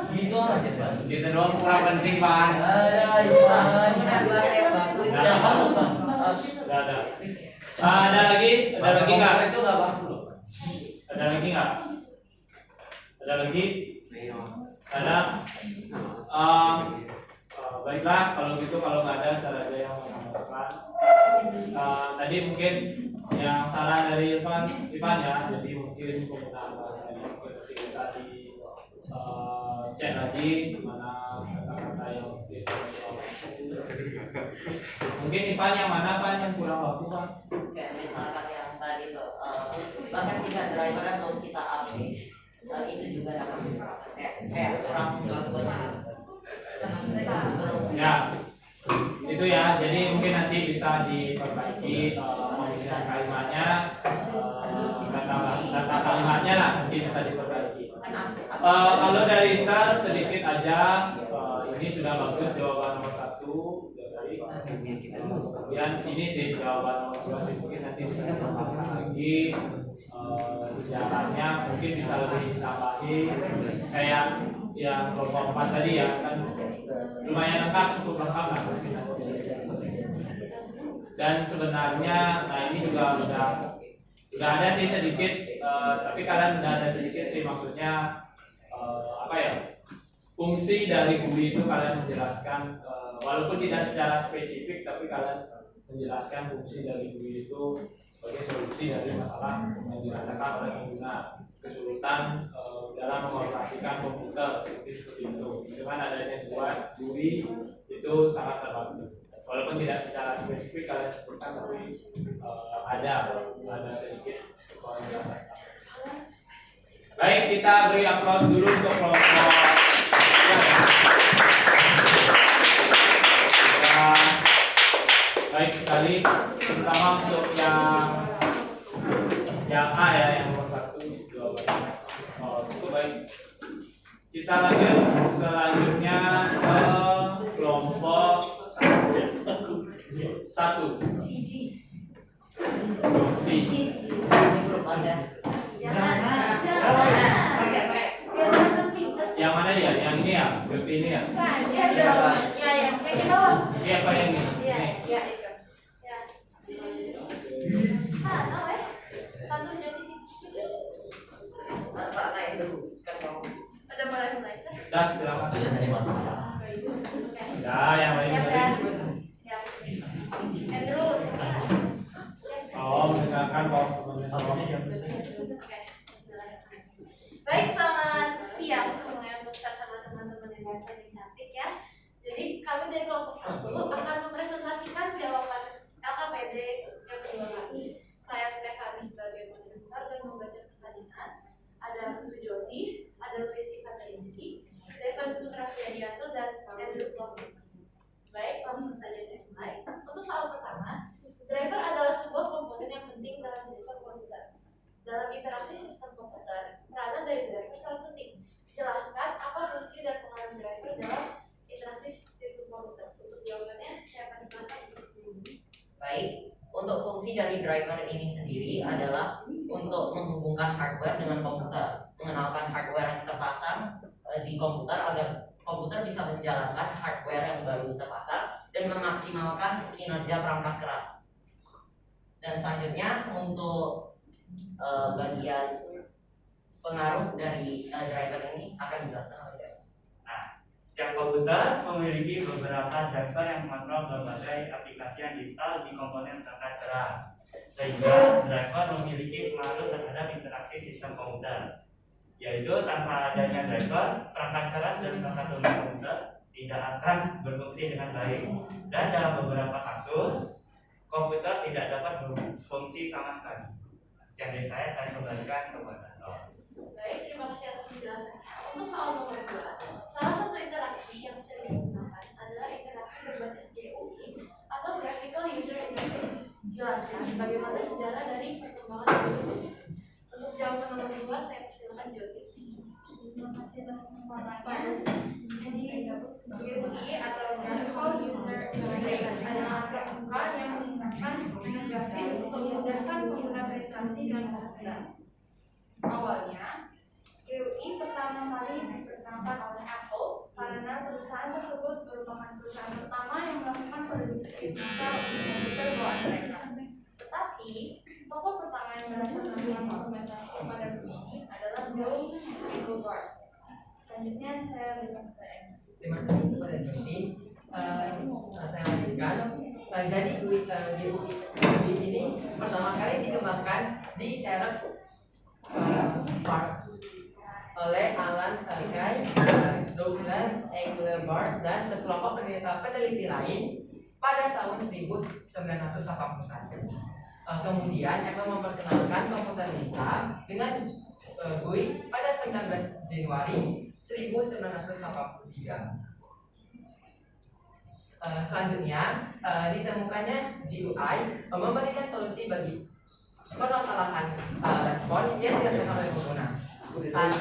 Gitu aja Pak. Itu doang kurang penting Pak. Ada Irfan. Benar bahasa yang baku. Ada lagi? Ada lagi nggak? Itu nggak baku loh. nggak? Ada lagi? Ada? Baiklah, kalau gitu kalau nggak ada saya aja yang menambahkan. Tadi mungkin yang salah dari Ivan ya, jadi mungkin penggunaan bahasanya mungkin nanti bisa di cek lagi di mana kata-kata yang mungkin Ivan yang mana Pak yang kurang waktu Pak? Kayak misalkan yang tadi tuh, bahkan jika drivernya belum kita update, itu juga dapat kayak kurang waktunya. Ya, itu ya. Jadi mungkin nanti bisa diperbaiki pemilihan kalimatnya, kata kalimatnya lah mungkin bisa diperbaiki. Kalau dari Sir sedikit aja, ini sudah bagus jawaban nomor 1 dari. Kemudian ini sih jawaban nomor 2 sih mungkin nanti bisa ditambahkan lagi sejarahnya, mungkin bisa lebih ditambahin kayak yang kelompok 4 tadi ya kan lumayan lengkap, cukup lengkap lah. Dan sebenarnya nah ini juga udah ada sih sedikit, tapi kalian udah ada sedikit sih maksudnya apa ya, fungsi dari GUI itu kalian menjelaskan walaupun tidak secara spesifik, tapi kalian menjelaskan fungsi dari GUI itu sebagai solusi dari masalah yang dirasakan oleh pengguna, kesulitan dalam mengoperasikan komputer seperti itu. Dengan adanya GUI itu sangat terbantu. Walaupun tidak secara spesifik kalian sebutkan, tapi ada sedikit penjelasan. Baik, kita beri aplaus dulu untuk kelompok. Baik sekali, terutama untuk yang A ya, yang nomor 1 jawabannya. Cukup baik. Kita lanjut selanjutnya ke kelompok 1. Yang mana ya? Yang ini ya? Beauty ini ya? Iya, apa yang ini? Iya, itu. Ya. Satu jadi udah mulai sih. Dah, silakan. Selesai masalah. Dah, yang lain tadi. Siap. Terus. Mendengarkan kok. Baik, selamat siang semuanya untuk sama teman-teman yang cantik ya. Jadi kami dari kelompok 1 akan mempresentasikan jawaban LKPD yang kedua kami. Saya Stefani sebagai moderator dan membaca pertanyaan. Ada Putu Jody, ada Luis Ivan Rindy, Devan Putra Fiadianto, dan Andrew Clovis. Baik, langsung saja dimulai. Untuk soal pertama, driver adalah sebuah komponen yang penting dalam sistem komputer. Dalam interaksi sistem komputer, peranan dari driver sangat penting. Jelaskan apa fungsi dan pengaruh driver dalam interaksi sistem komputer. Untuk jawabannya, saya akan silakan. Baik, untuk fungsi dari driver ini sendiri adalah untuk menghubungkan hardware dengan komputer, mengenalkan hardware yang terpasang di komputer agar komputer bisa menjalankan hardware yang baru terpasang dan memaksimalkan kinerja perangkat keras. Dan selanjutnya untuk bagian pengaruh dari driver ini akan dijelaskan oleh driver. Nah, setiap komputer memiliki beberapa driver yang mengontrol berbagai aplikasi yang diinstal di komponen perangkat keras, sehingga driver memiliki pengaruh terhadap interaksi sistem komputer. Yaitu tanpa adanya driver, perangkat keras dan perangkat lunak komputer tidak akan berfungsi dengan baik. Dan dalam beberapa kasus, komputer tidak dapat berfungsi sama sekali. Sekian dari saya kembalikan kepada Baik, terima kasih atas penjelasannya. Untuk soal nomor 2, salah satu interaksi yang sering digunakan adalah interaksi berbasis GUI atau Graphical User Interface. Jelaskan bagaimana sejarah dari perkembangan GUI. Untuk jawaban nomor 2, saya persilakan Jody. Terima kasih atas kesempatannya. Jadi, GUI atau Graphical User Interface adalah perangkat yang menggunakan grafis untuk memudahkan pengguna berinteraksi dengan komputer. Awalnya, GUI pertama kali diperkenalkan oleh Apple karena perusahaan tersebut merupakan perusahaan pertama yang melakukan produksi massal untuk komputer bawaan mereka. Tetapi, tokoh pertama yang berhasil memberikan implementasi pada GUI ini window angle bar. Selanjutnya saya berikan ke M. Terima kasih kepada Jody. Saya lanjutkan. Jadi GUI ini pertama kali dikembangkan di Xerox PARC oleh Alan Kay, Douglas Engelbart dan sekelompok peneliti lain pada tahun 1981. Kemudian Apple memperkenalkan komputer Lisa dengan GUI pada 19 Januari 1983. Selanjutnya ditemukannya GUI memberikan solusi bagi permasalahan respon yang dirasakan oleh pengguna. Saat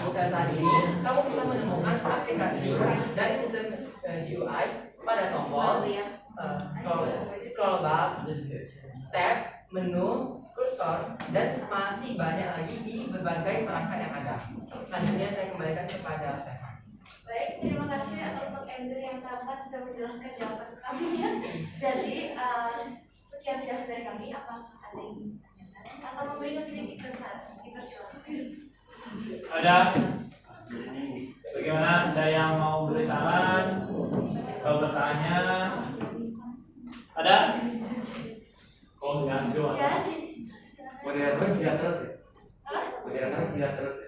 ini kamu bisa menemukan aplikasi dari sistem GUI pada tombol, scroll bar, tab, menu, kursor, dan masih banyak lagi di berbagai perangkat yang ada. Selanjutnya saya kembalikan kepada Stefan. Baik, terima kasih untuk Andrew yang tampak sudah menjelaskan jawaban kami ya. Jadi sekian penjelasan dari kami. Apakah ada yang ditanyakan atau memberikan sedikit kesan? Dipersilakan. Ada? Bagaimana? Ada yang mau beri saran? Atau bertanya? Ada? Oh, enggak, Johan. Ya, Moderator tidak terus ya? Hah? Moderator tidak terus ya?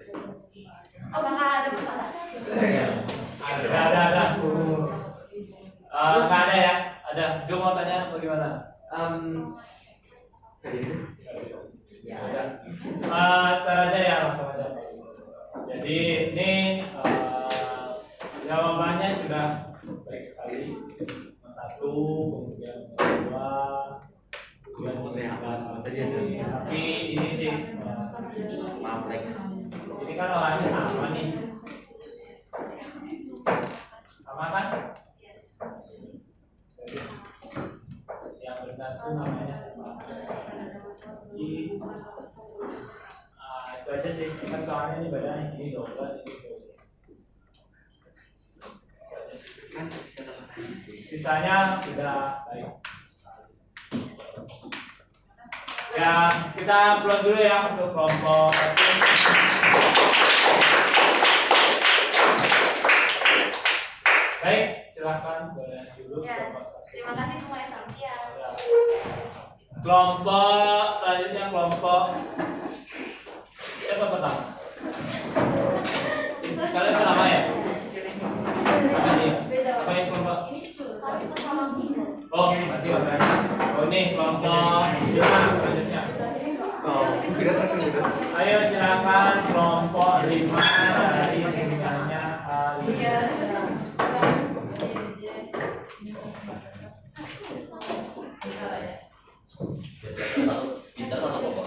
Oh, bakal ada masalah. Ada. Nggak ada ya? Ada. Jo mau tanya bagaimana? Saran aja ya, langsung aja. Jadi ini jawabannya sudah baik sekali. Yang satu, kemudian yang kedua, kemudian tapi ini sih Maaf, ini kan orangnya sama nih. Sama kan? Yang benar itu namanya sama. Jadi itu aja sih. Kan soalnya ini bedanya ini 12 ini 12. Sisanya sudah baik. Ya, kita pulang dulu ya untuk kelompok. Baik, silakan boleh dulu. Ya, terima kasih semuanya selamat siang. Kelompok selanjutnya kelompok siapa pertama? Kalian pertama ya? Apa nih? Apa yang kelompok? Oh, berarti orangnya. Oh ini kelompok selanjutnya. Ayo silakan kelompok 5 dari pimpinan Ali. Pintar atau apa?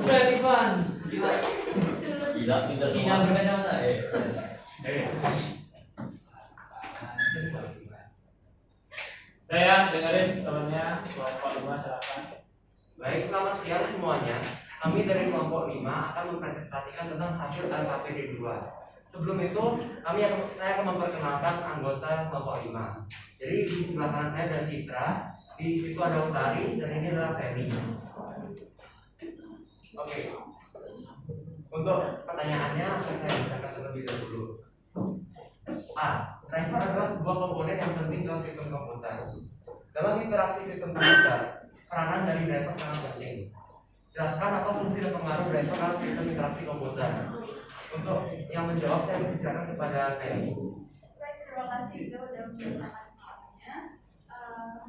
Saya Ivan. Gila, pintar Cina berkacamata. Saya dengerin temannya kelompok 5 silakan. Baik, selamat siang semuanya. Kami dari kelompok 5 akan mempresentasikan tentang hasil LKPD 2. Sebelum itu, saya akan memperkenalkan anggota kelompok 5. Jadi di sebelah kanan saya ada Citra, di situ ada Utari, dan ini adalah Feni. Oke. Untuk pertanyaannya akan saya bacakan terlebih dahulu. A. Driver adalah sebuah komponen yang penting dalam sistem komputer. Dalam interaksi sistem komputer, peranan dari driver sangat penting. Jelaskan apa fungsi dan pengaruh driver dalam sistem interaksi komputer. Untuk yang menjawab saya persilakan kepada Feni. Baik, terima kasih sudah menjelaskan soalnya.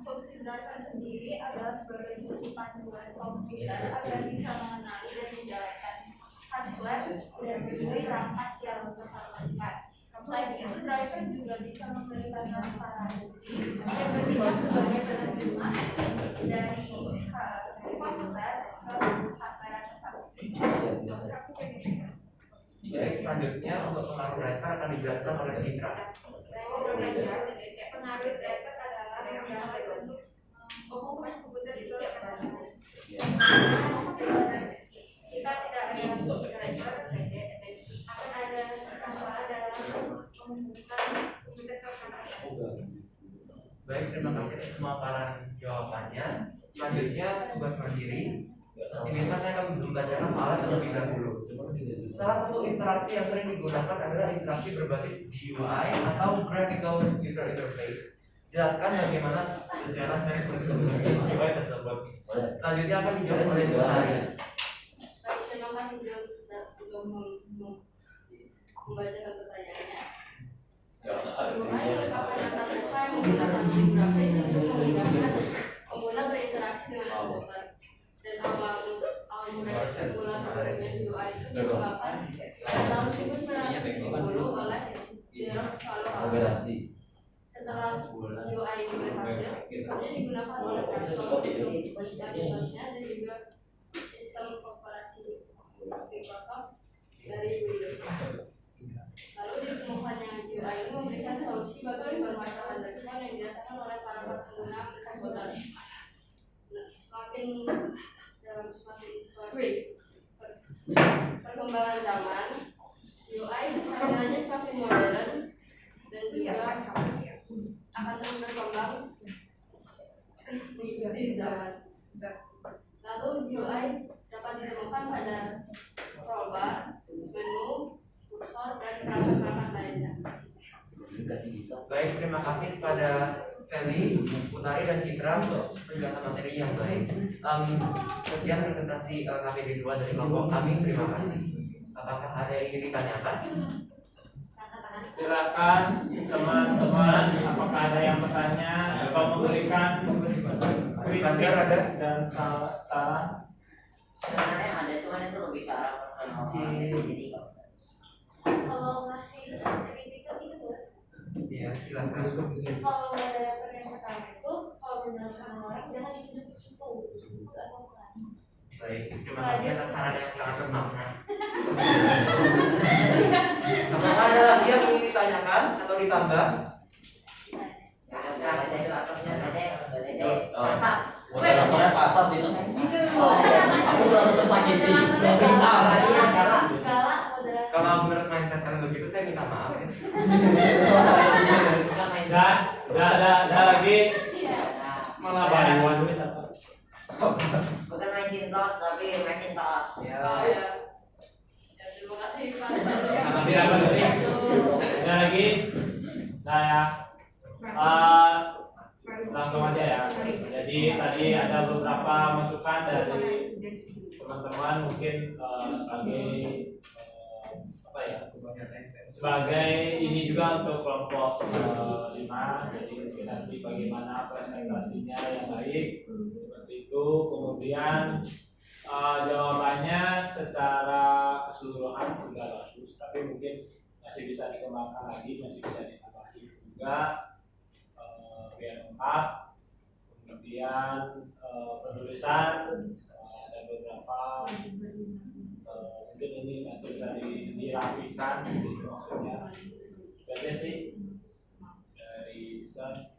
Fungsi driver sendiri adalah sebagai fungsi panduan komputer agar bisa mengenali dan menjalankan hardware dan melalui perangkat yang bersama. Selain itu, driver juga bisa memberikan transparansi dan bertindak sebagai penerjemah dari komputer ke hardware tersebut. Baik, selanjutnya untuk pengaruh driver akan dijelaskan oleh Citra. Udah jelasin deh, kayak pengaruh driver adalah membantu untuk pengumuman komputer itu kita tidak ada driver akan ada masalah dalam menghubungkan komputer ke hardware. Baik, terima kasih atas pemaparan jawabannya. Selanjutnya tugas mandiri. Ini Pemirsa, saya akan membacakan soalnya terlebih dahulu. Salah satu interaksi yang sering digunakan adalah interaksi berbasis GUI atau Graphical User Interface. Jelaskan bagaimana sejarah dari penggunaan GUI tersebut. Selanjutnya akan dijawab oleh Putari. Baik, terima kasih untuk membacakan pertanyaannya. GUI merupakan atas muka yang menggunakan grafis untuk memudahkan pengguna berinteraksi dengan komputer. Dan awal mulai simulator dengan GUI itu dikembangkan pada tahun 1970 oleh Xerox Palo-Alto. Setelah GUI ini berhasil, sistemnya digunakan oleh Microsoft dan juga sistem korporasi Microsoft dari Windows. Lalu ditemukannya GUI ini memberikan solusi bagi permasalahan respon yang dirasakan oleh para pengguna komputer. Semakin perkembangan zaman, GUI tampilannya semakin modern dan juga akan terus berkembang mengikuti zaman. Lalu GUI dapat ditemukan pada scrollbar, menu, kursor, dan perangkat-perangkat lainnya. Baik, terima kasih kepada Feli, Putari, dan Citra untuk penjelasan materi yang baik. Sekian presentasi KPD 2 dari kelompok kami. Terima kasih. Apakah ada yang ingin ditanyakan? Silakan teman-teman, apakah ada yang bertanya atau memberikan kritik dan saran? Sebenarnya ada, cuman itu lebih ke arah personal. Jadi nggak usah. Kalau masih kritik itu Iya, silakan. kalau moderator yang pertama itu kalau menjelaskan orang jangan itu nggak sopan. Baik, terima kasih atas saran yang sangat bermakna. Apakah ada lagi yang ingin ditanyakan atau ditambah? Moderatornya kasar gitu. Aku merasa tersakiti. Kalau menurut mindset kalian begitu, saya minta maaf. Ada lagi malah bariwan dulu siapa? Bukan Macintosh tapi Macintosh. Ya, terima kasih Pak. Ada lagi? Nah ya, langsung aja ya. Jadi tadi ada beberapa masukan dari teman-teman mungkin sebagai ini juga untuk kelompok 5. Jadi mungkin nanti bagaimana presentasinya yang baik seperti itu. Kemudian jawabannya secara keseluruhan sudah bagus, tapi mungkin masih bisa dikembangkan lagi, masih bisa ditambahin juga biar lengkap. Kemudian penulisan ada beberapa mungkin ini nanti bisa dirapikan, jadi maksudnya itu aja sih dari Isa.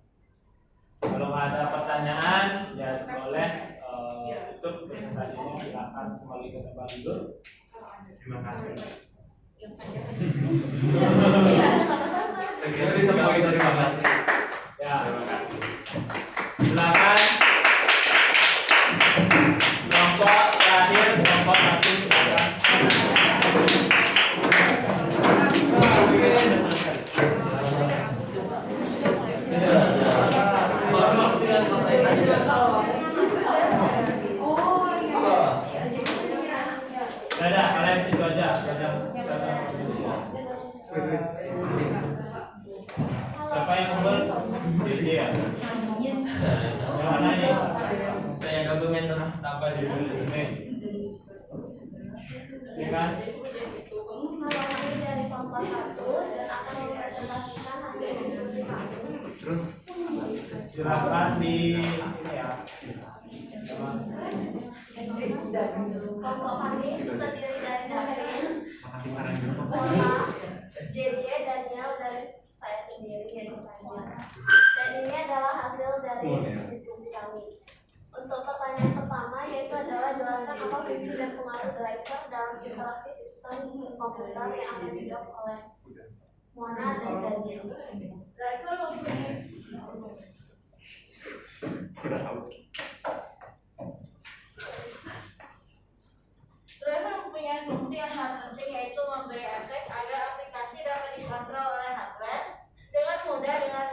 Kalau nggak ada pertanyaan ya boleh tutup presentasinya, silakan kembali ke tempat duduk. Terima kasih. Iya, sama-sama. Sekian bisa poin, terima kasih. Ya, silakan kelompok terakhir, kelompok 1 silakan. Dadah, kalian situ aja. Siapa yang ngomong? Jadi ya. Yang mana nih? Saya gabungan tambah di dulu. Kan? Dari kelompok 1 dan akan mempresentasikan hasil diskusi kami. Terus Silakan di ini ya. Kelompok kami terdiri dari David, makasih sarannya. Mona, JJ, Daniel, dan saya sendiri yaitu Tanya. Dan ini adalah hasil dari diskusi kami. Untuk pertanyaan pertama yaitu adalah jelaskan apa fungsi dan pengaruh driver dalam interaksi sistem komputer yang akan dijawab oleh Mona dan Daniel. Driver mempunyai fungsi yang sangat penting yaitu memberi efek agar aplikasi dapat dikontrol oleh hardware dengan mudah dengan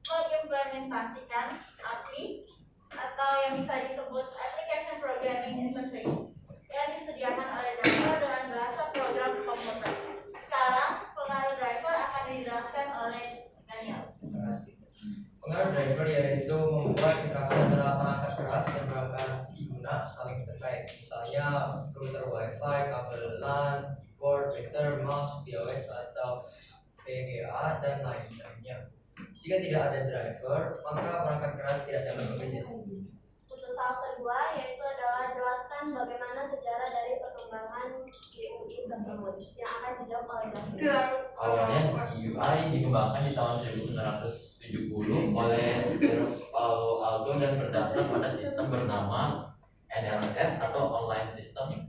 mengimplementasikan API atau yang bisa disebut Application Programming Interface yang disediakan oleh driver dengan bahasa program komputer. Sekarang pengaruh driver akan dijelaskan oleh Daniel. Terima kasih. Pengaruh driver yaitu membuat interaksi antara perangkat keras dan perangkat guna saling terkait. Misalnya router WiFi, kabel LAN, keyboard, printer, mouse, BIOS atau VGA dan lain-lainnya. Jika tidak ada driver, maka perangkat keras tidak dapat bekerja. Putusan kedua yaitu adalah jelaskan bagaimana sejarah dari perkembangan GUI tersebut yang akan dijawab oleh Daniel. Awalnya GUI dikembangkan di tahun 1970 oleh Xerox Palo Alto dan berdasar pada sistem bernama NLS atau Online System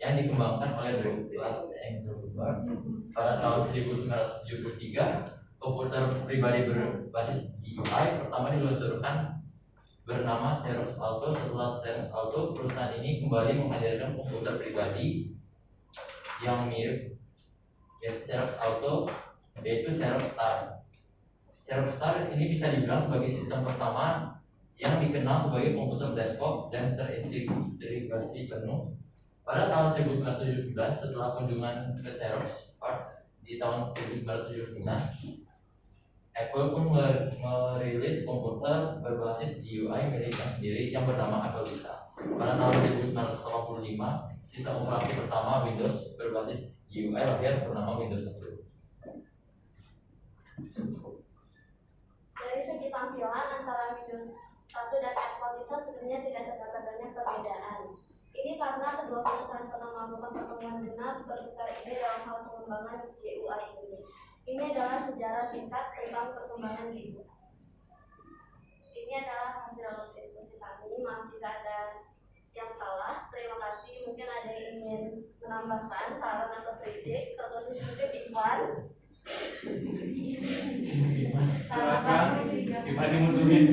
yang dikembangkan oleh Douglas Engelbart. Pada tahun 1973, komputer pribadi berbasis GUI pertama diluncurkan bernama Xerox Alto. Setelah Xerox Alto, perusahaan ini kembali menghadirkan komputer pribadi yang mirip Xerox Alto, yaitu Xerox Star. Xerox Star ini bisa dibilang sebagai sistem pertama yang dikenal sebagai komputer desktop dan terintegrasi penuh. Pada tahun 1979, setelah kunjungan ke Xerox Park di tahun 1979, Apple pun merilis komputer berbasis GUI miliknya sendiri yang bernama Apple Lisa. Pada tahun 1985, sistem operasi pertama Windows berbasis GUI lahir bernama Windows 10. Dari segi tampilan antara Windows 1 dan Apple Lisa sebenarnya tidak terdapat banyak perbedaan. Ini karena kedua perusahaan pernah melakukan pertemuan genap bertukar ide dalam hal pengembangan GUI ini. Ini adalah sejarah singkat tentang perkembangan GUI. Ini adalah hasil diskusi kami. Maaf jika ada yang salah. Terima kasih. Mungkin ada yang ingin menambahkan saran atau kritik. Terus mungkin Ivan. Silakan. Ivan dimusuhin.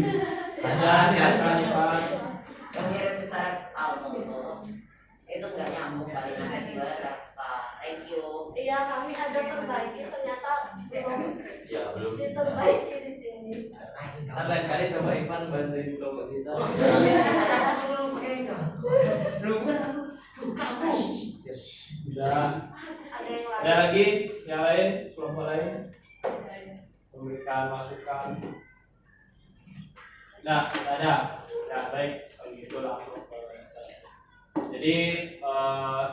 Silakan Ivan. Mengirim Xerox Alto itu nggak nyambung kalimatnya juga Xerox. Thank you. Iya, kami ada perbaiki, ternyata belum belum diperbaiki di sini. Lain kali coba Ivan bantuin kelompok kita. Siapa suruh pakai enggak? Belum kan? Kamu. Sudah. Ada yang lain? Ada lagi yang lain, kelompok lain memberikan masukan. Nah, ada. Ya baik, kalau gitu langsung ke saya. Jadi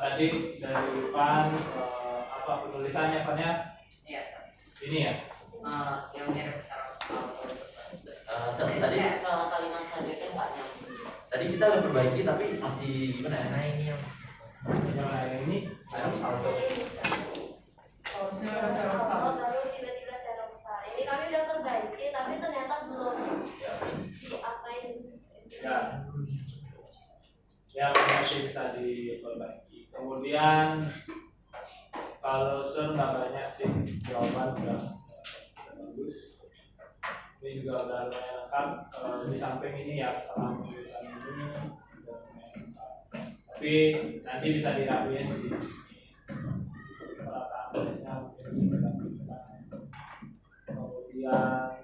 tadi dari Ivan apa penulisannya Ivan ya? Iya. Ini ya. Yang mirip Xerox Alto. Tadi Kalau kalimat selanjutnya nggak nyambung. tadi kita udah perbaiki tapi masih gimana ya? Yang lain ini harus saldo. Baru tiba-tiba Xerox Star. Ini kami udah perbaiki, tapi ternyata belum diapain. Ya masih bisa diperbaiki. Kemudian kalau sur nggak banyak sih jawaban udah bagus. Ini juga udah lumayan lengkap. Di samping ini ya salah tulisan ini udah lumayan lengkap. Tapi nanti bisa dirapiin sih. Perkataan tulisnya mungkin bisa dirapikan. Kemudian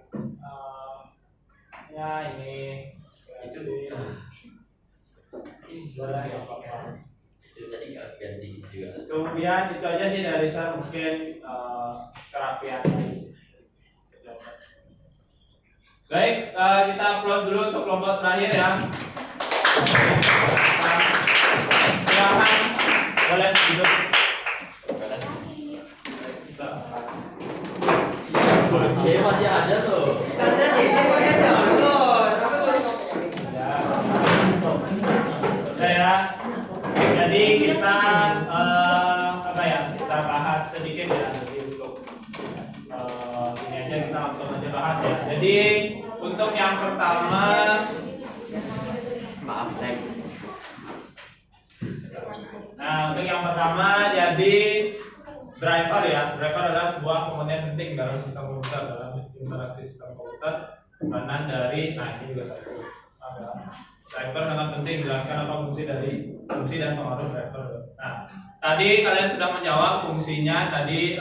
ya ini Itu boleh nggak apa-apa. itu tadi ganti juga. Kemudian itu aja sih dari saya mungkin kerapian. Baik, kita applause dulu untuk kelompok terakhir ya. Silakan boleh duduk. Dia masih ada tuh. Karena JJ pakai download. Aku baru Ya. Jadi kita apa ya? Kita bahas sedikit ya. Jadi untuk ini aja kita langsung aja bahas ya. Jadi untuk yang pertama, Maaf saya. nah untuk yang pertama jadi driver ya. Driver adalah sebuah komponen penting dalam sistem komputer, dalam interaksi sistem komputer. Komponen dari, nah ini juga satu. Driver sangat penting, jelaskan apa fungsi dan pengaruh driver. Nah, tadi kalian sudah menjawab fungsinya, tadi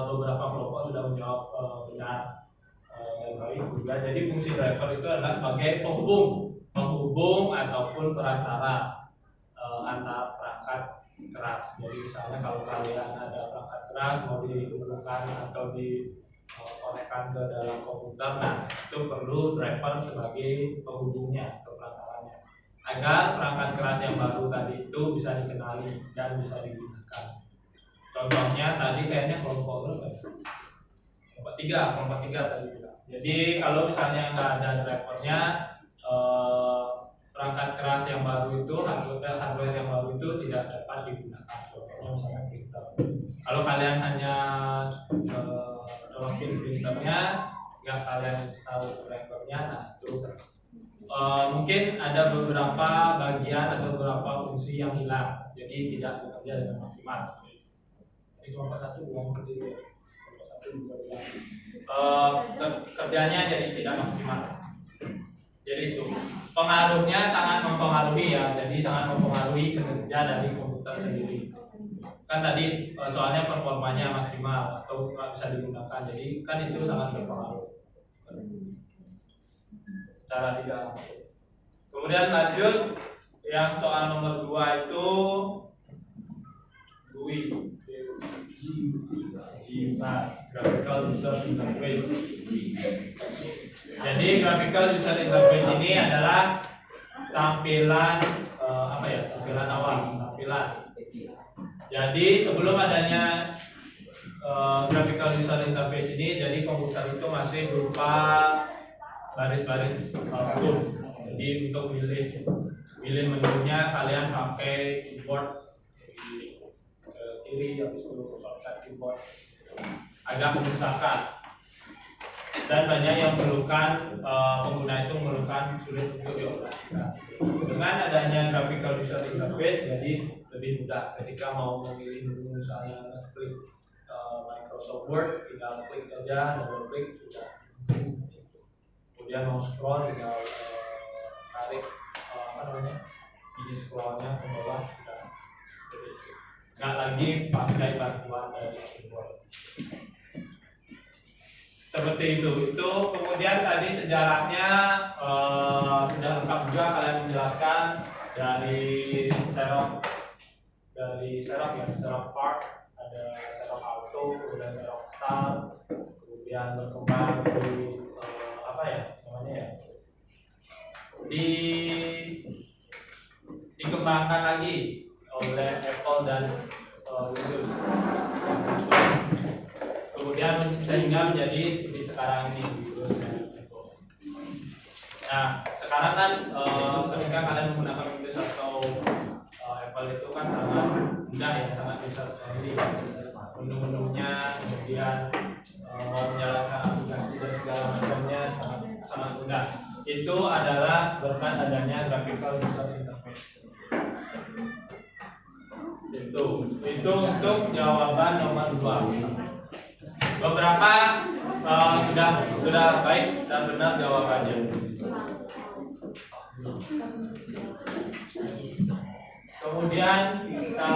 beberapa kelompok sudah menjawab benar dan baik juga. Jadi fungsi driver itu adalah sebagai penghubung ataupun perantara antara perangkat keras. Jadi misalnya kalau kalian ada perangkat keras mau dihubungkan atau dikonekkan ke dalam komputer, nah itu perlu driver sebagai penghubungnya atau perantaranya agar perangkat keras yang baru tadi itu bisa dikenali dan bisa digunakan. Contohnya tadi kayaknya kelompok berapa? Kelompok tiga tadi bilang. Jadi kalau misalnya nggak ada drivernya, perangkat keras yang baru itu, hardware yang baru itu tidak dapat digunakan. Contohnya misalnya printer. Kalau kalian hanya colokin printernya, nggak kalian install drivernya, nah itu mungkin ada beberapa bagian atau beberapa fungsi yang hilang, jadi tidak bekerja dengan maksimal. Ini kelompok satu, kelompok ketiga. Kerjanya jadi tidak maksimal. Jadi itu pengaruhnya sangat mempengaruhi ya, jadi sangat mempengaruhi kinerja dari komputer sendiri. Kan tadi soalnya performanya maksimal atau nggak bisa digunakan, jadi kan itu sangat berpengaruh secara tidak langsung. Kemudian lanjut yang soal nomor 2 itu Graphical User Interface. Jadi Graphical User Interface ini adalah tampilan tampilan awal, tampilan. Jadi sebelum adanya Graphical User Interface ini, jadi komputer itu masih berupa baris-baris tool. Jadi untuk milih menunya kalian pakai keyboard kiri, habis itu shortcut keyboard, agak menyusahkan dan banyak yang memerlukan pengguna itu memerlukan sulit untuk dioperasikan. Dengan adanya Graphical User Interface jadi lebih mudah ketika mau memilih menu, misalnya klik Microsoft Word, tinggal klik saja, double klik sudah. Kemudian mau scroll tinggal tarik ini scrollnya ke bawah sudah. Nggak lagi pakai bantuan dari keyboard. Seperti itu. Kemudian tadi sejarahnya sudah lengkap juga kalian menjelaskan dari Xerox Park, ada Xerox Auto, kemudian Xerox Star, kemudian berkembang dikembangkan lagi oleh Apple dan Windows. Kemudian sehingga menjadi seperti sekarang ini Windows dan Apple. Nah, sekarang kan ketika kalian menggunakan Windows atau Apple itu kan sangat mudah ya, sangat user friendly. Menu-menunya, kemudian mau menjalankan aplikasi dan segala macamnya sangat mudah. Itu adalah berkat adanya Graphical User Interface. Itu untuk jawaban nomor 2. Beberapa sudah baik dan benar jawabannya. Kemudian kita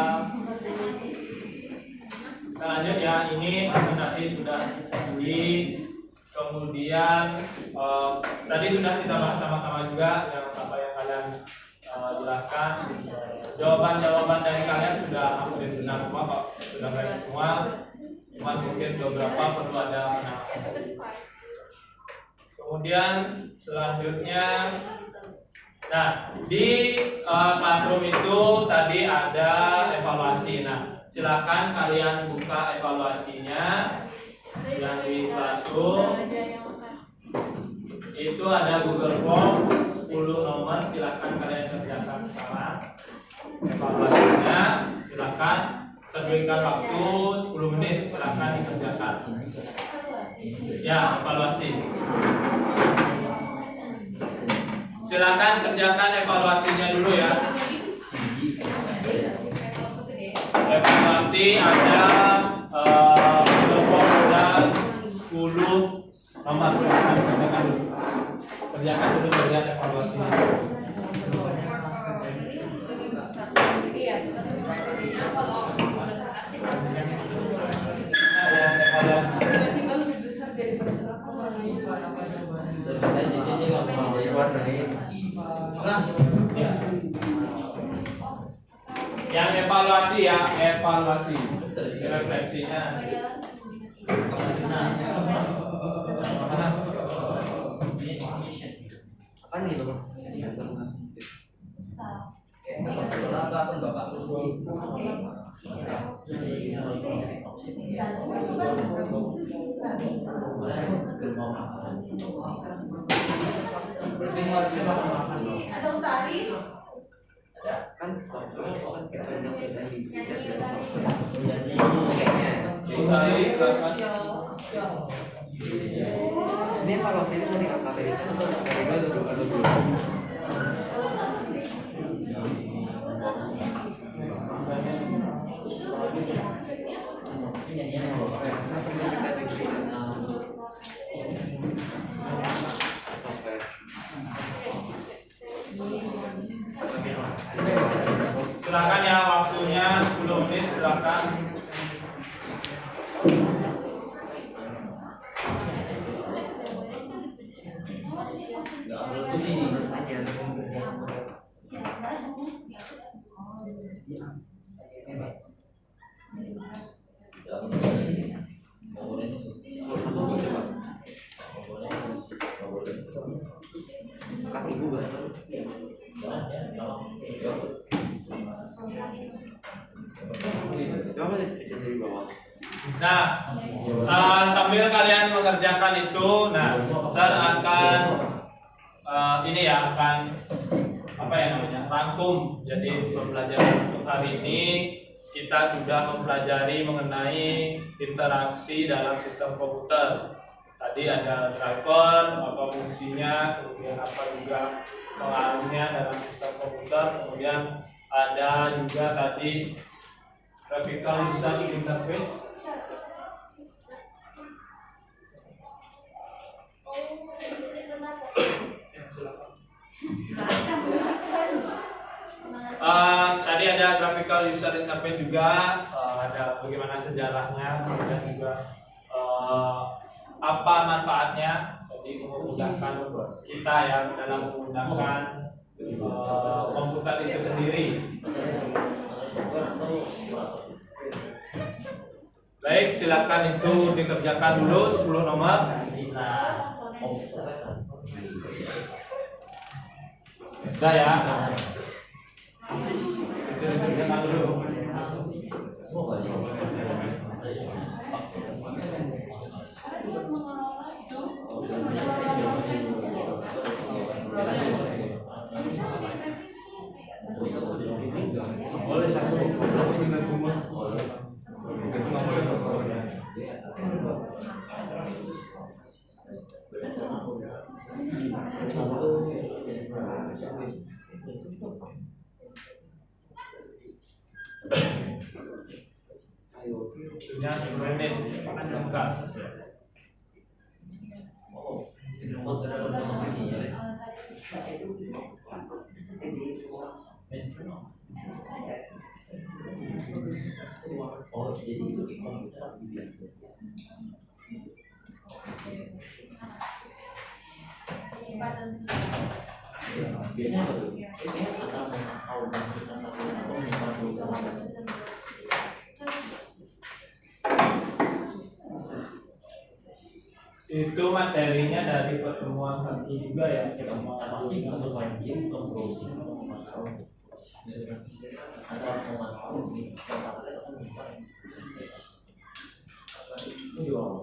lanjut ya, ini nanti sudah di. Kemudian tadi sudah kita bahas sama-sama juga yang kalian jelaskan. Jawaban dari kalian sudah hampir benar semua kok, sudah baik semua. Cuma mungkin beberapa perlu ada penambahan. Kemudian selanjutnya, nah di classroom itu tadi ada evaluasi. Nah, silakan kalian buka evaluasinya yang di classroom. Itu ada Google Form 10 nomor, silakan kalian kerjakan sekarang. Evaluasinya silakan, berikan waktu 10 menit, silakan dikerjakan. Ya, evaluasi. Silakan kerjakan evaluasinya dulu ya. Evaluasi ada Google Form ada 10 nomor, silakan kerjakan dulu bagian evaluasinya. Yang evaluasi ya, evaluasi. Refleksinya. Apa nih bang? Ada utari. Kan software kan kita udah di ini evaluasi ini dari apa? Dari dulu. Silakan ya, waktunya 10 menit, silakan. Nah, sambil kalian mengerjakan itu, nah, Sir akan ini ya, akan apa ya namanya, rangkum. Jadi pembelajaran untuk hari ini kita sudah mempelajari mengenai interaksi dalam sistem komputer. Tadi ada driver, apa fungsinya, kemudian apa juga pengaruhnya dalam sistem komputer, kemudian ada juga tadi graphical user interface. Tadi ada graphical user interface juga, ada bagaimana sejarahnya, kemudian juga apa manfaatnya. Jadi memudahkan kita ya dalam menggunakan komputer itu sendiri. Baik, silakan itu dikerjakan dulu 10 nomor. Sudah ya. Itu dikerjakan dulu. Boleh satu, boleh semua. Sudah 10 menit lengkap. Oh, jadi itu di komputer biasanya apa tuh? Biasanya antara tahu dan transaksi atau menyimpan dulu. Itu materinya dari pertemuan satu juga ya. Pasti bisa bermain game, browsing, atau memantau. Antara memantau di transaksi atau menyimpan. Itu juga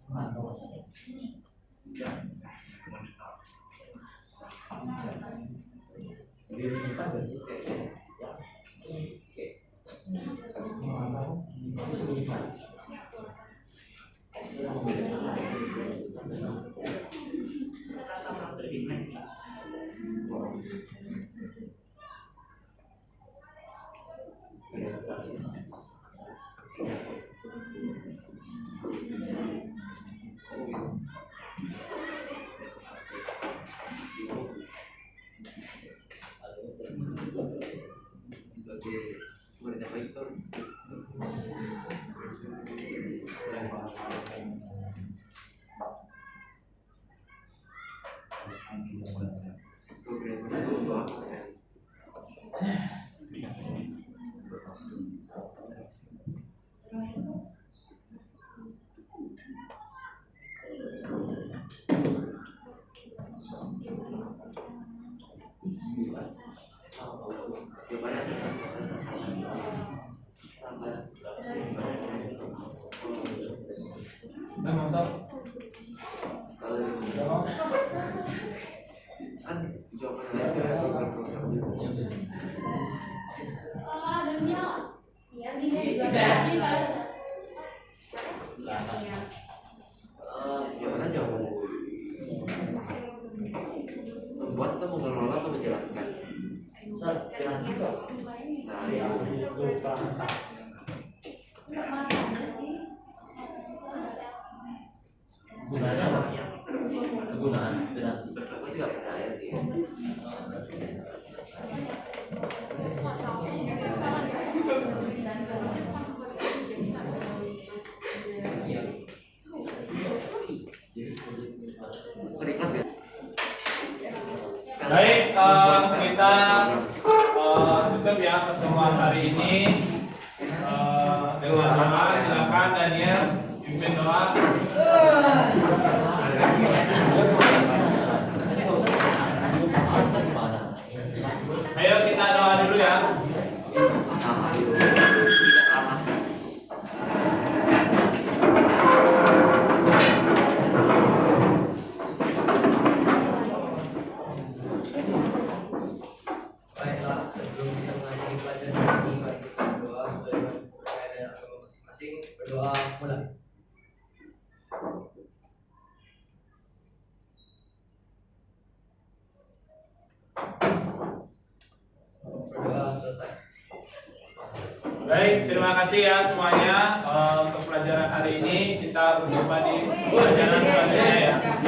memantau. Dia menyimpan gak sih? Bisa menyimpan. Mantap. Kan jawaban gimana jawaban membuat atau mengelola atau menjalankan. Nah, Kegunaan aku sih gak percaya sih. Baik, kita tutup ya pertemuan hari ini dengan doa. Silakan Daniel pimpin doa. Ayo kita doa dulu ya. Baiklah, sebelum kita mengakhiri pelajaran ini, mari kita berdoa sesuai dengan budaya dan agama masing-masing. Berdoa mulai. Berdoa selesai. Baik, terima kasih ya semuanya untuk pelajaran hari ini. Kita berjumpa di pelajaran selanjutnya ya.